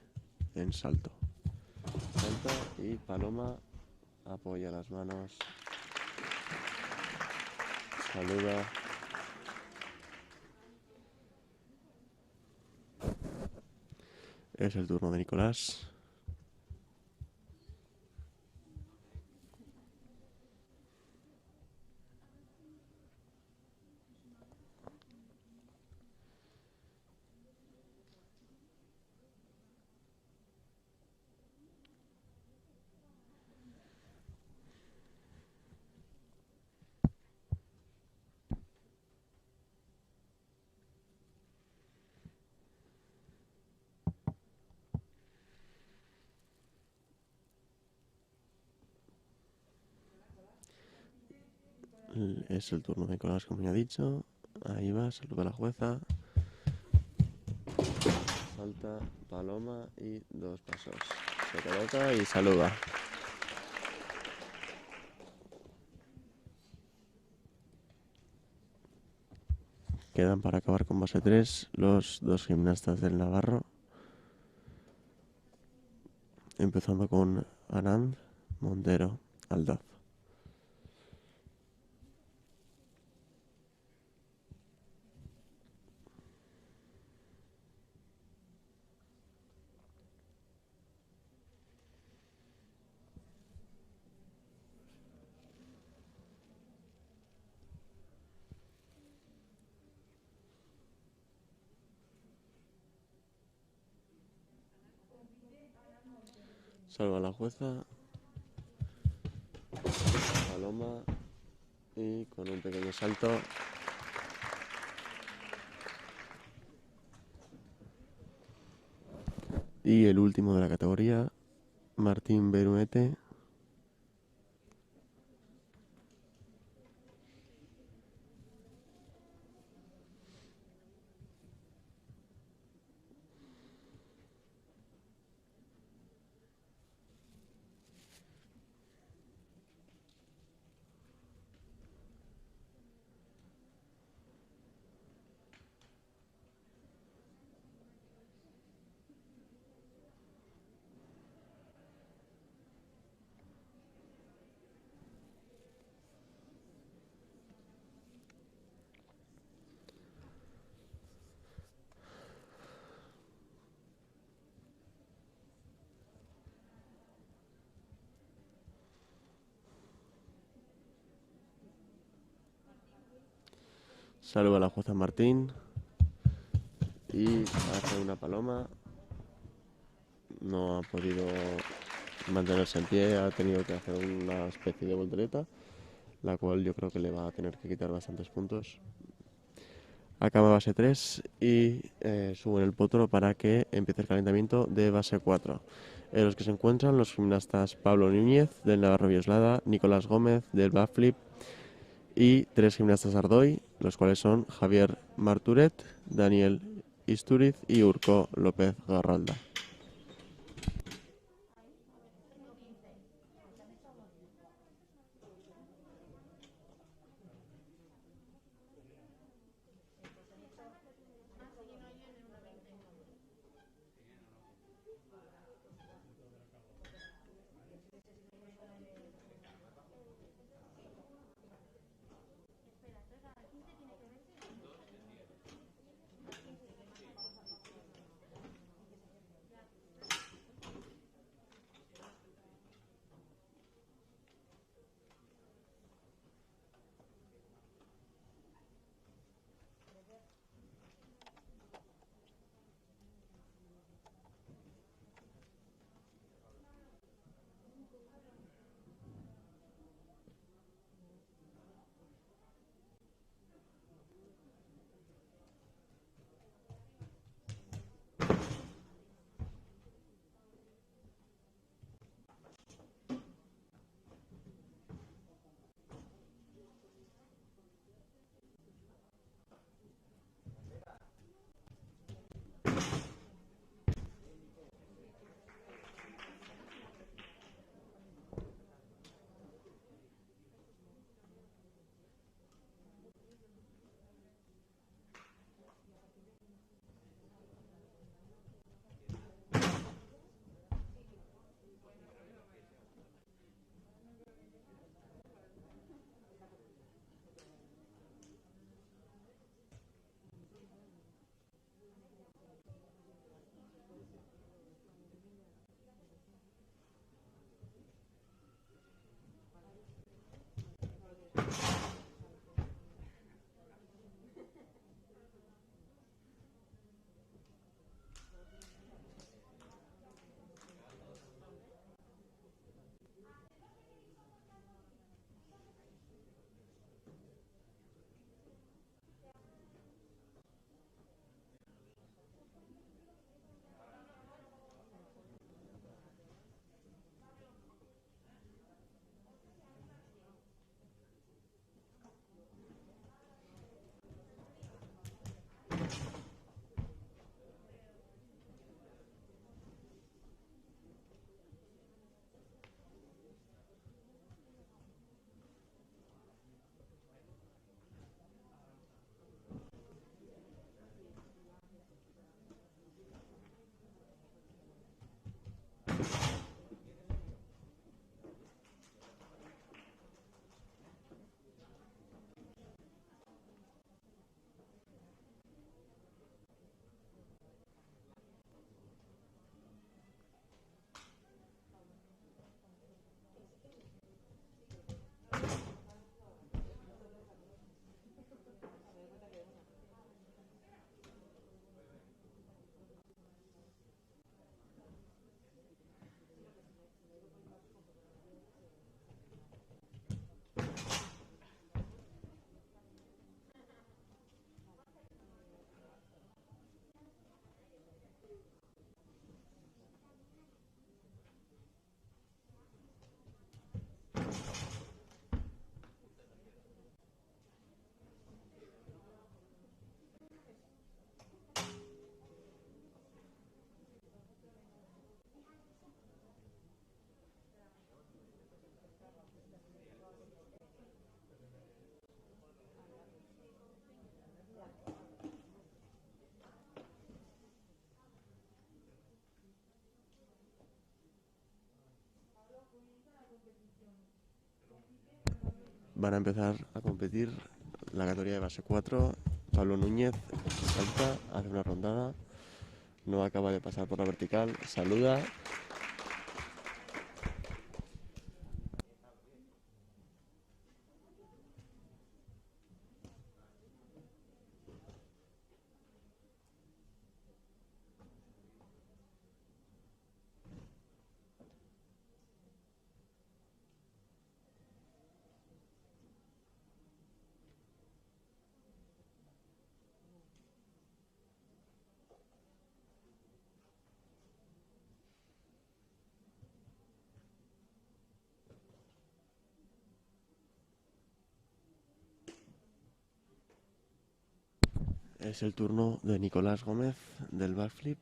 en salto. Salta y Paloma apoya las manos. Saluda. Es el turno de Nicolás. Es el turno de Nicolás, como ya he dicho. Ahí va, saluda a la jueza. Salta, Paloma y 2 pasos. Se coloca y saluda. Quedan para acabar con base 3 los 2 gimnastas del Navarro. Empezando con Anand, Montero, Aldaz. Salva a la jueza. Paloma. Y con un pequeño salto. Y el último de la categoría, Martín Beruete. Saluda a la jueza Martín. Y hace una paloma. No ha podido mantenerse en pie. Ha tenido que hacer una especie de voltereta, la cual yo creo que le va a tener que quitar bastantes puntos. Acaba base 3 y suben el potro para que empiece el calentamiento de base 4. En los que se encuentran los gimnastas Pablo Núñez del Navarro Bioslada, Nicolás Gómez del backflip y 3 gimnastas Ardoy, los cuales son Javier Marturet, Daniel Isturiz y Urco López Garralda. Van a empezar a competir la categoría de base 4. Pablo Núñez salta, hace una rondada, no acaba de pasar por la vertical, saluda. Es el turno de Nicolás Gómez del backflip.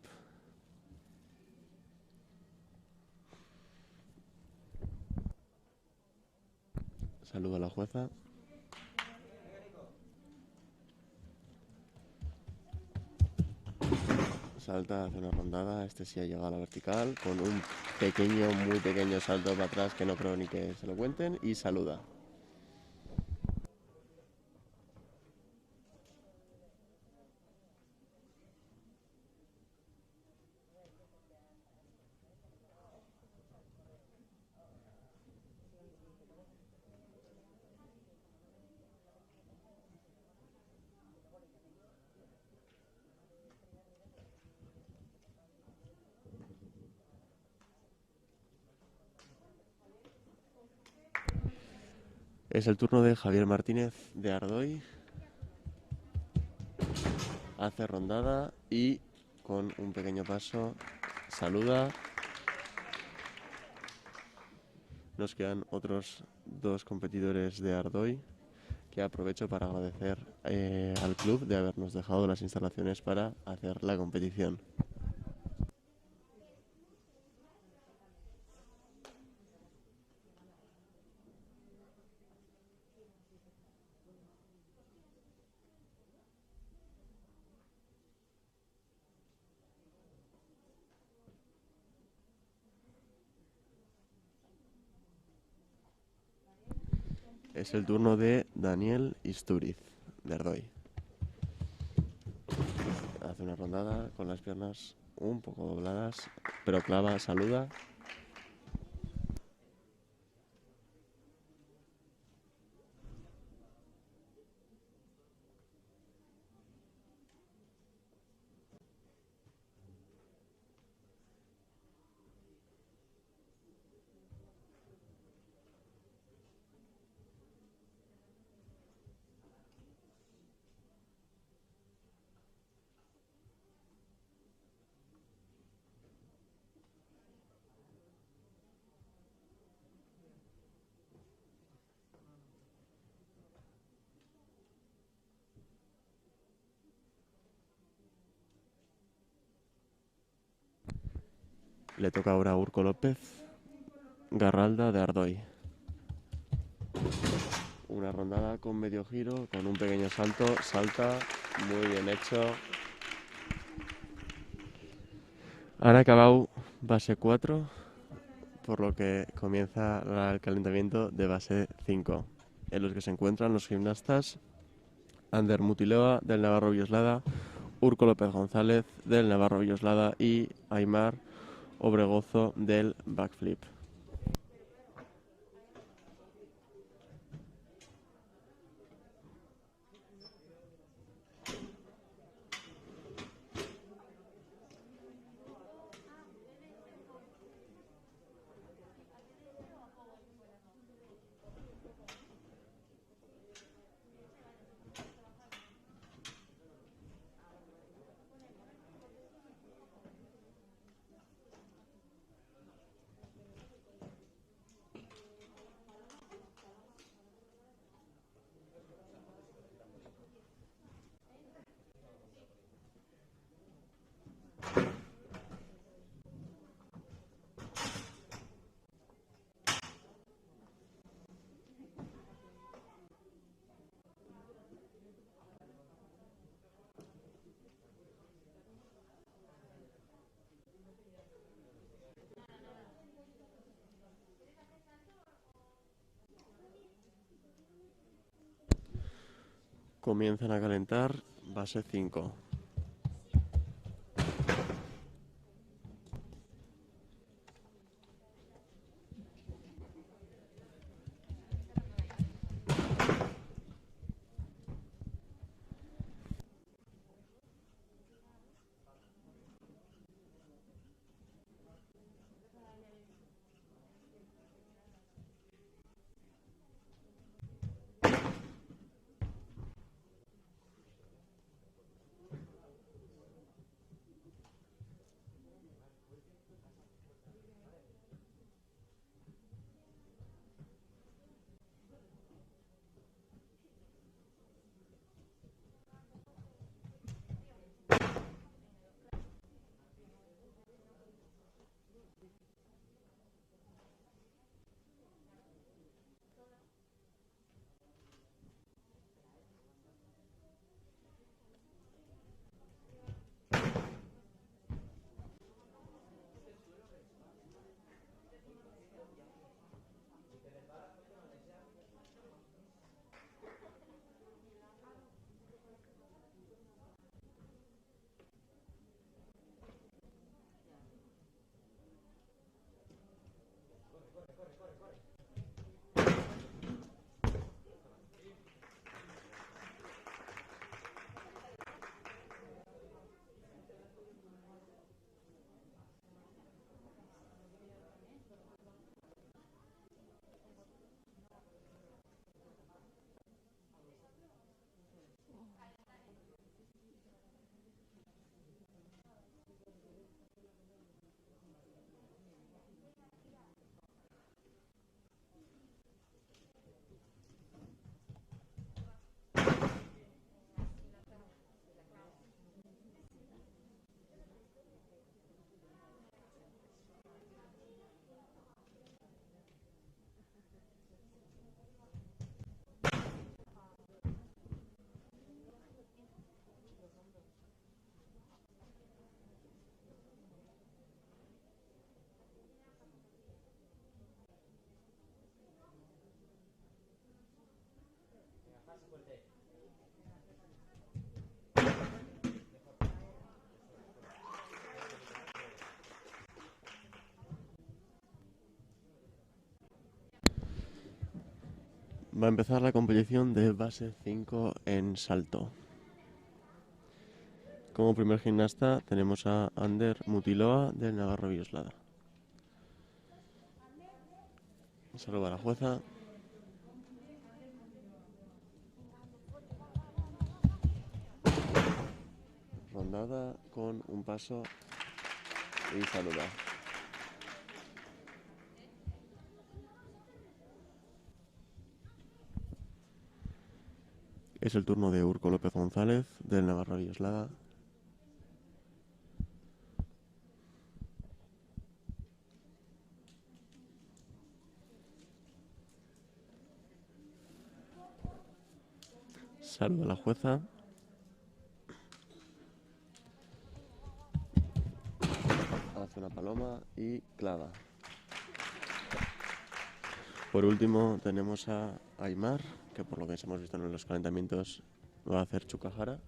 Saluda a la jueza. Salta, hace una rondada. Este sí ha llegado a la vertical con un pequeño, muy pequeño salto para atrás que no creo ni que se lo cuenten. Y saluda. Es el turno de Javier Martínez de Ardoy. Hace rondada y con un pequeño paso saluda. Nos quedan otros dos competidores de Ardoy que aprovecho para agradecer al club de habernos dejado las instalaciones para hacer la competición. Es el turno de Daniel Istúriz, de Ardoy. Hace una rondada con las piernas un poco dobladas, pero clava, saluda. Le toca ahora a Urco López, Garralda de Ardoy. Una rondada con medio giro, con un pequeño salto, salta, muy bien hecho. Han acabado base 4, por lo que comienza el calentamiento de base 5, en los que se encuentran los gimnastas Ander Mutiloa del Navarro Villoslada, Urco López González del Navarro Villoslada y Aymar Obregozo del backflip. Comienzan a calentar base 5. Va a empezar la competición de base 5 en salto. Como primer gimnasta tenemos a Ander Mutiloa del Navarro Villoslada. Saluda a la jueza. Rondada con un paso y saluda. Es el turno de Urco López González del Navarro Villoslada. Saluda a la jueza. Hace una paloma y clava. Por último tenemos a Aymar, que por lo que hemos visto en los calentamientos va a hacer Chukahara.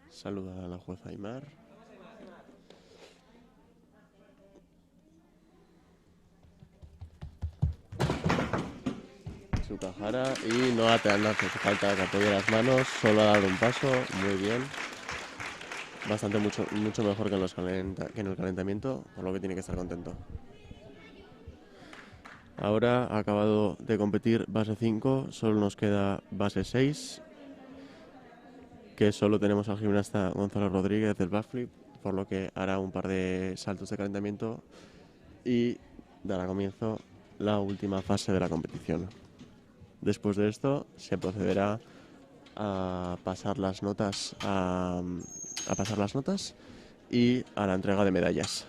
Saluda a la jueza Aymar. Chukahara y no hace falta que apoye las manos, solo dar un paso, muy bien. Bastante mucho mejor que en el calentamiento, por lo que tiene que estar contento. Ahora ha acabado de competir base 5, solo nos queda base 6, que solo tenemos al gimnasta Gonzalo Rodríguez del backflip, por lo que hará un par de saltos de calentamiento y dará comienzo la última fase de la competición. Después de esto se procederá a pasar las notas y a la entrega de medallas.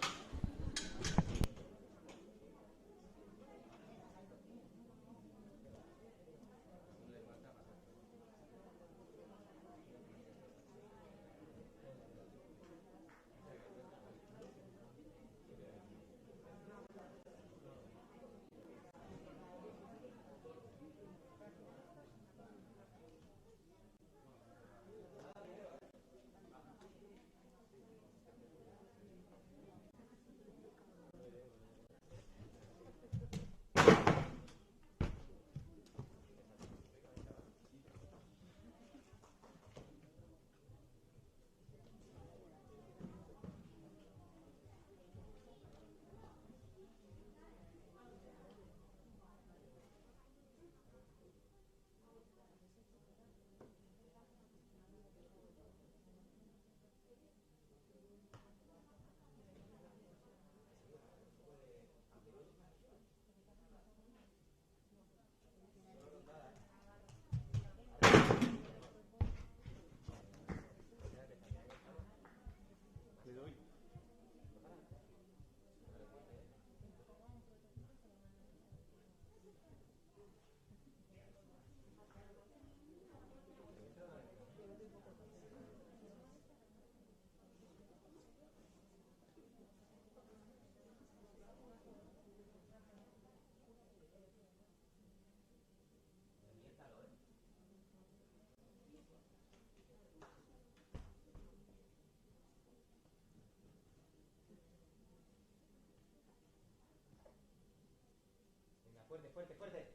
fuerte, fuerte, fuerte.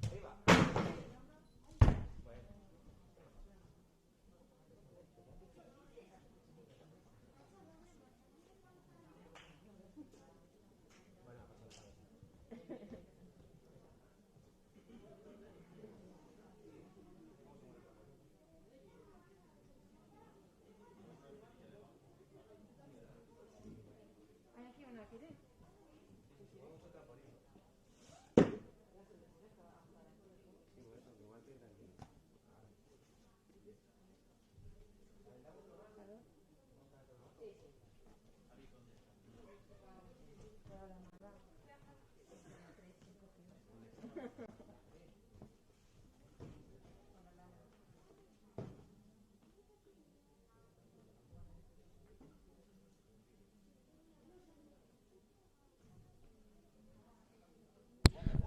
Arriba. Bueno. ¿Hay aquí una que de?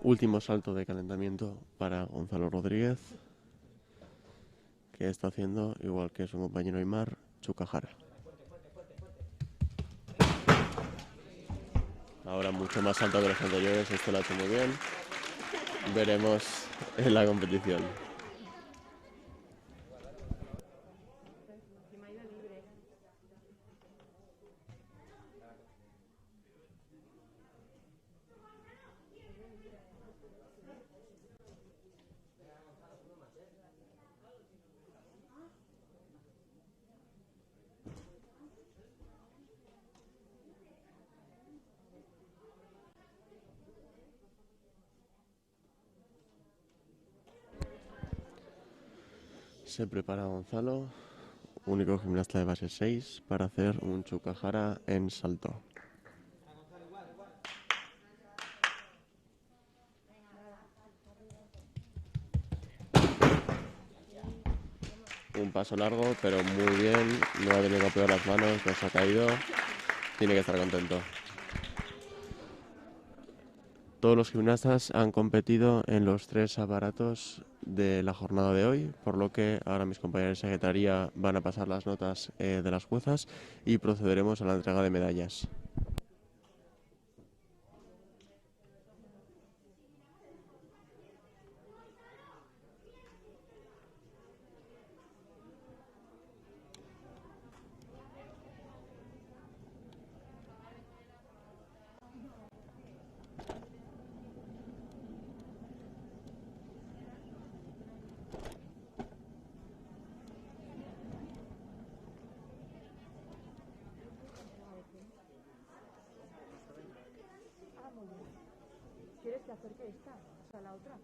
Último salto de calentamiento para Gonzalo Rodríguez, que está haciendo, igual que su compañero Aymar, Chukahara. Ahora mucho más alto que los anteriores, esto lo ha hecho muy bien. Veremos en la competición. Que me ha ido libre. Se prepara Gonzalo, único gimnasta de base 6, para hacer un Chukahara en salto. Un paso largo, pero muy bien. No ha tenido que apoyar las manos, no se ha caído. Tiene que estar contento. Todos los gimnastas han competido en los 3 aparatos de la jornada de hoy, por lo que ahora mis compañeros de secretaría van a pasar las notas de las juezas y procederemos a la entrega de medallas. ¿Quieres que acerque esta? O sea, la otra.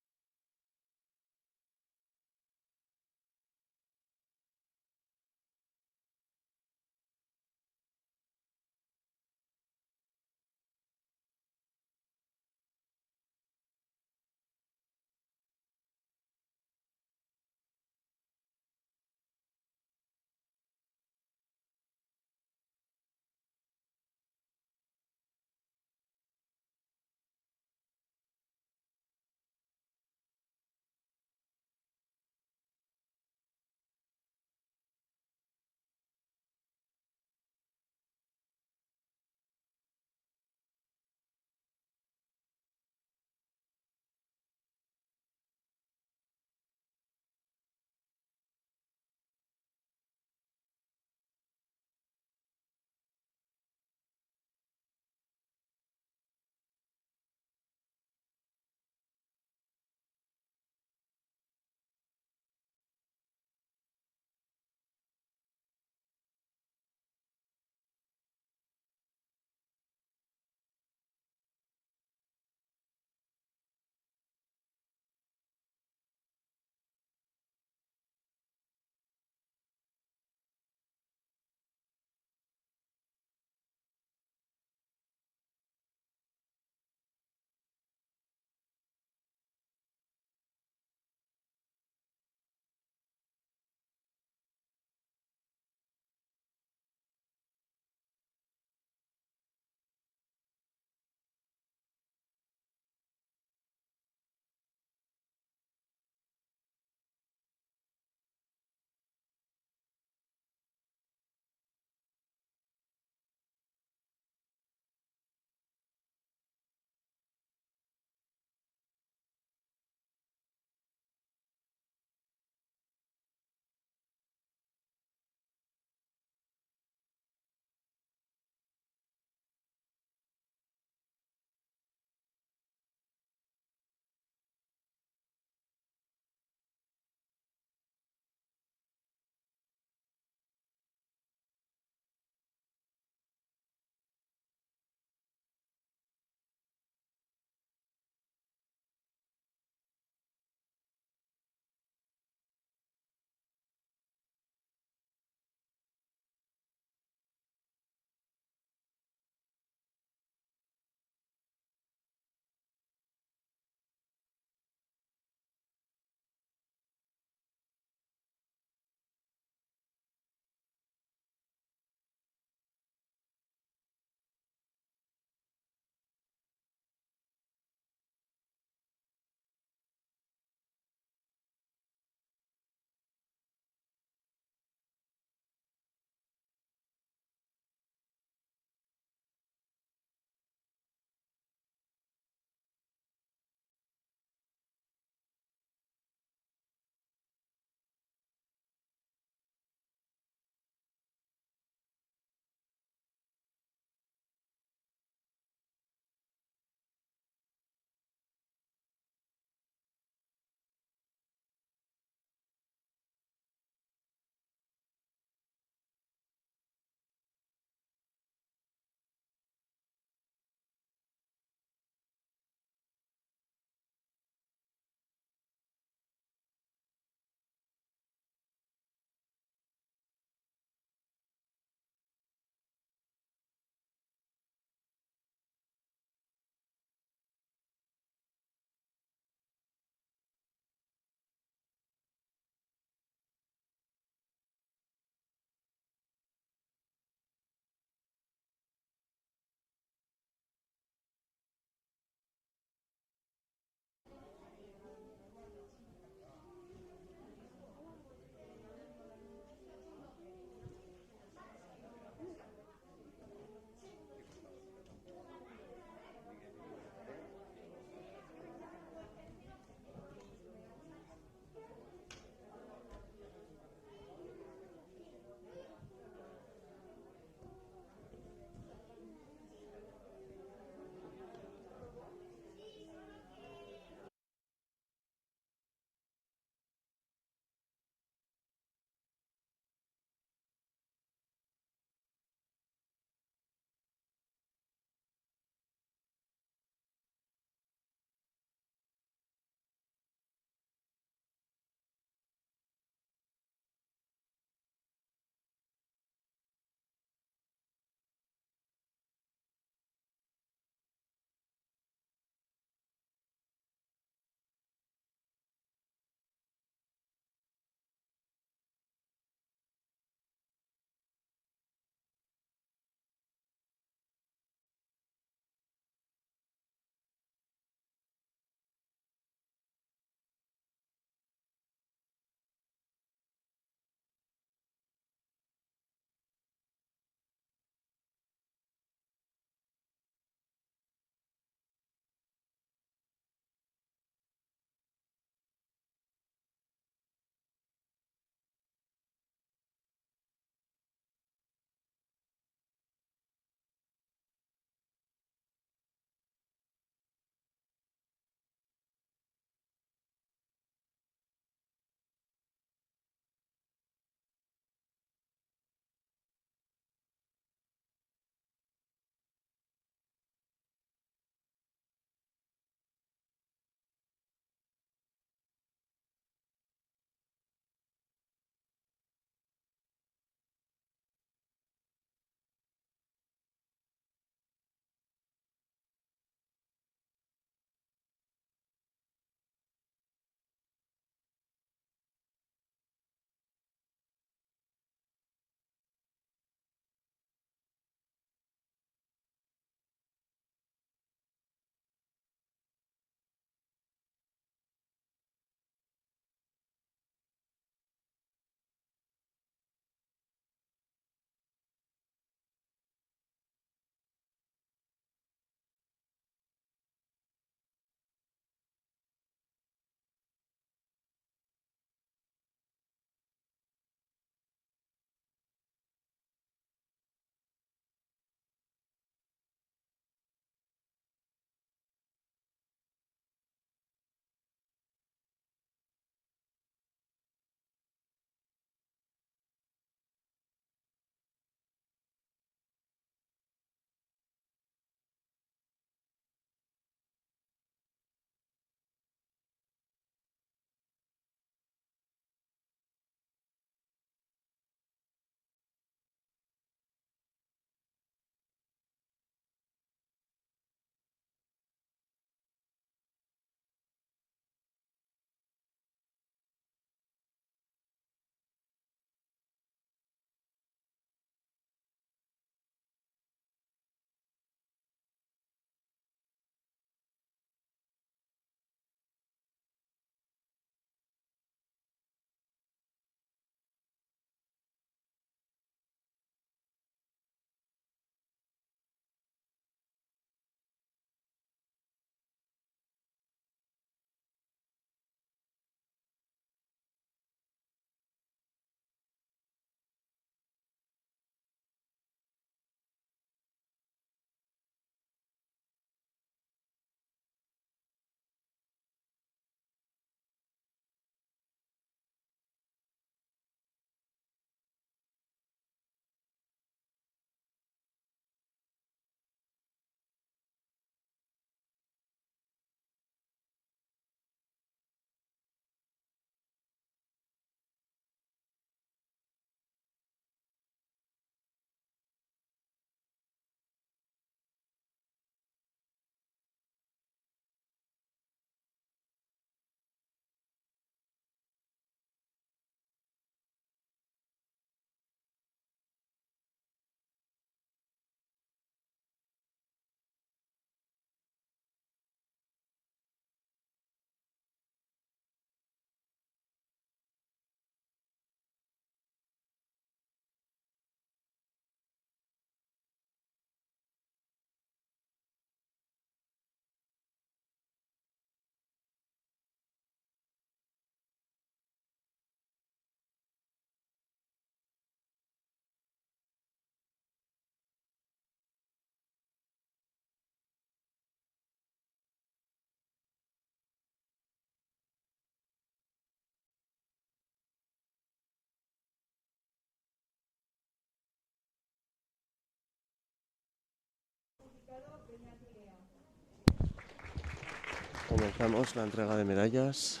Comenzamos la entrega de medallas.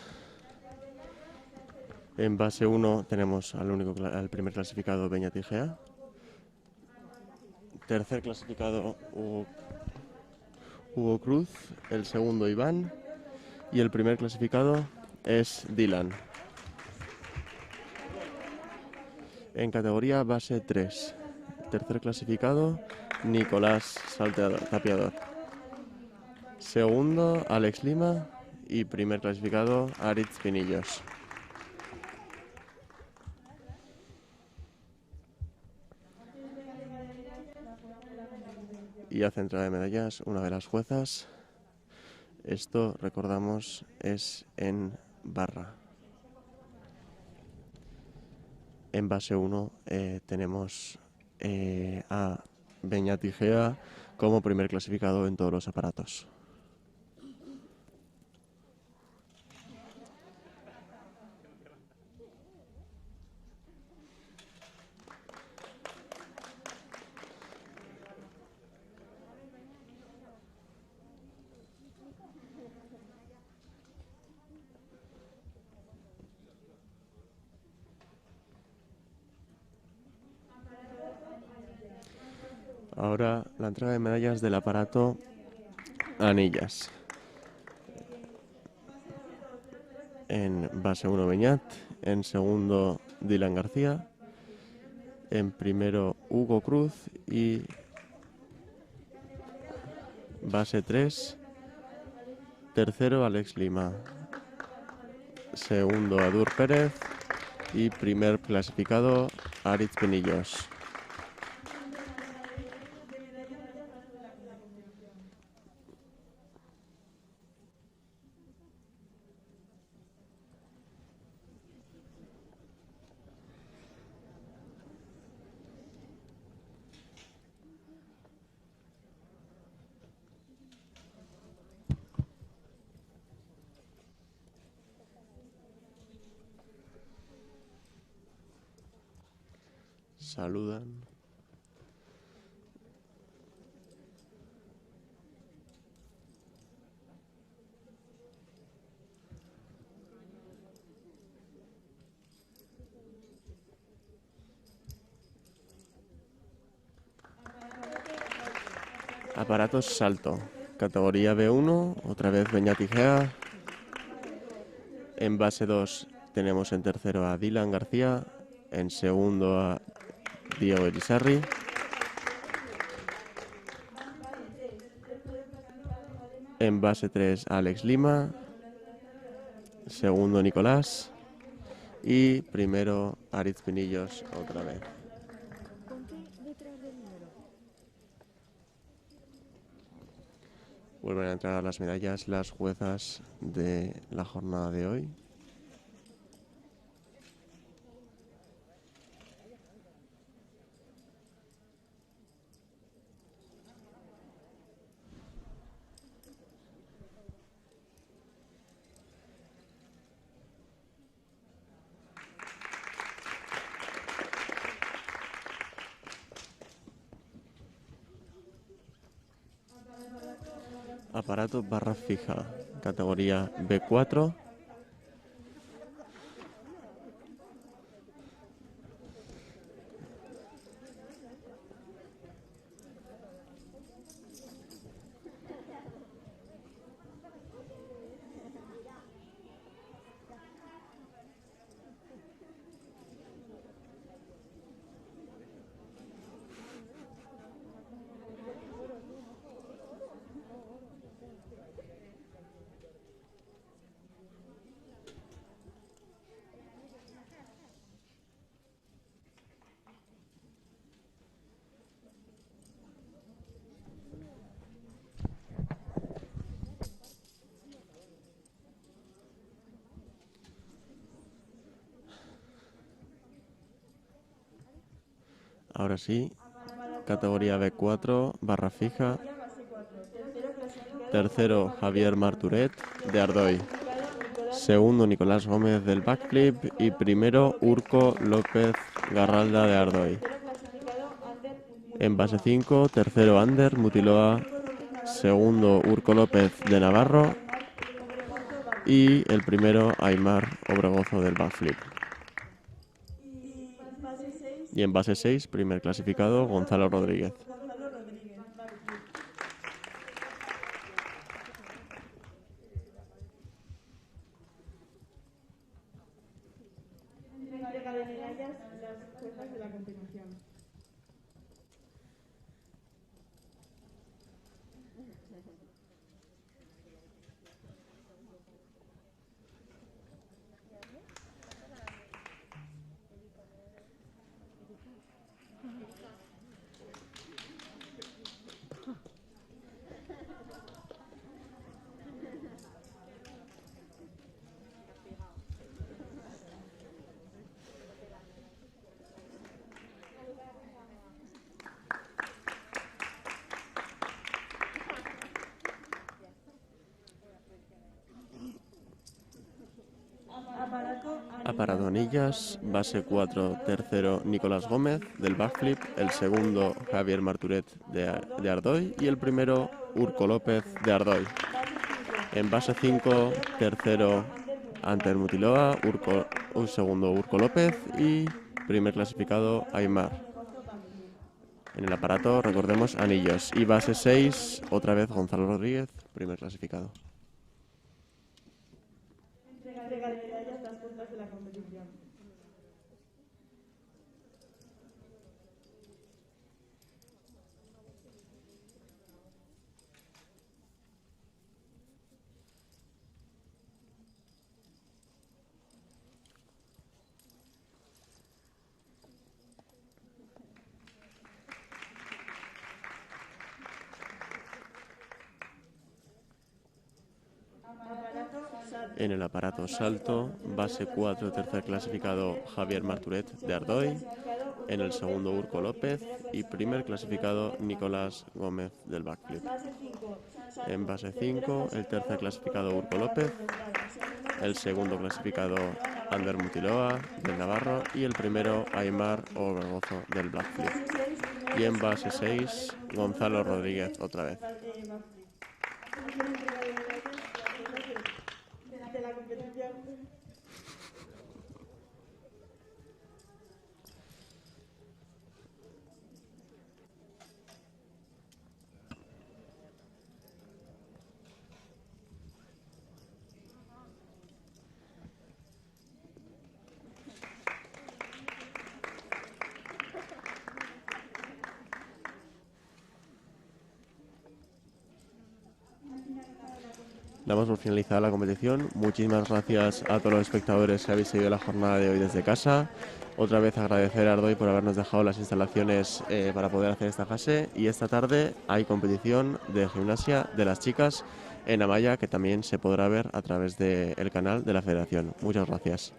En base 1 tenemos al primer clasificado, Beñat Igea. Tercer clasificado, Hugo Cruz. El segundo, Iván. Y el primer clasificado es Dylan. En categoría base 3, tercer clasificado, Nicolás Tapiador. Segundo, Alex Lima. Y primer clasificado, Aritz Pinillos. Y hace entrega de medallas una de las juezas. Esto, recordamos, es en barra. En base 1 tenemos a Beñat Igea como primer clasificado en todos los aparatos. Ahora la entrega de medallas del aparato anillas. En base 1 Beñat, en segundo Dylan García, en primero Hugo Cruz y base 3, tercero Alex Lima, segundo Adur Pérez y primer clasificado Aritz Pinillos. Saludan. Aparatos salto. Categoría B1, otra vez Beñat Igea. En base 2 tenemos en tercero a Dylan García, en segundo a Diego Elisarri. En base 3 Alex Lima, segundo Nicolás y primero Aritz Pinillos otra vez. Vuelven a entrar las medallas las juezas de la jornada de hoy. Aparato barra fija, categoría B4. Ahora sí, categoría B4, barra fija. Tercero, Javier Marturet, de Ardoy. Segundo, Nicolás Gómez, del backflip. Y primero, Urco López Garralda, de Ardoy. En base 5, tercero, Ander Mutiloa. Segundo, Urco López, de Navarro. y el primero Aimar Obregozo del backflip. Y en base 6, primer clasificado Gonzalo Rodríguez. Entrega de medallas las juezas de la competición. Aparato anillas, base 4, tercero Nicolás Gómez del backflip, el segundo Javier Marturet de Ardoy y el primero Urco López de Ardoy. En base 5, tercero Anter Mutiloa, un segundo Urco López y primer clasificado Aimar. En el aparato, recordemos, anillos. Y base 6, otra vez Gonzalo Rodríguez, primer clasificado. Entrega de medallas las juezas de la competición. En el aparato salto, base 4, tercer clasificado Javier Marturet de Ardoy. En el segundo Urco López y primer clasificado Nicolás Gómez del backflip. En base 5, el tercer clasificado Urco López. El segundo clasificado Ander Mutiloa del Navarro y el primero Aimar Obregozo del backflip. Y en base 6, Gonzalo Rodríguez otra vez. De la competición. Damos por finalizada la competición. Muchísimas gracias a todos los espectadores que habéis seguido la jornada de hoy desde casa. Otra vez agradecer a Ardoy por habernos dejado las instalaciones para poder hacer esta fase. Y esta tarde hay competición de gimnasia de las chicas en Amaya, que también se podrá ver a través del canal de la Federación. Muchas gracias.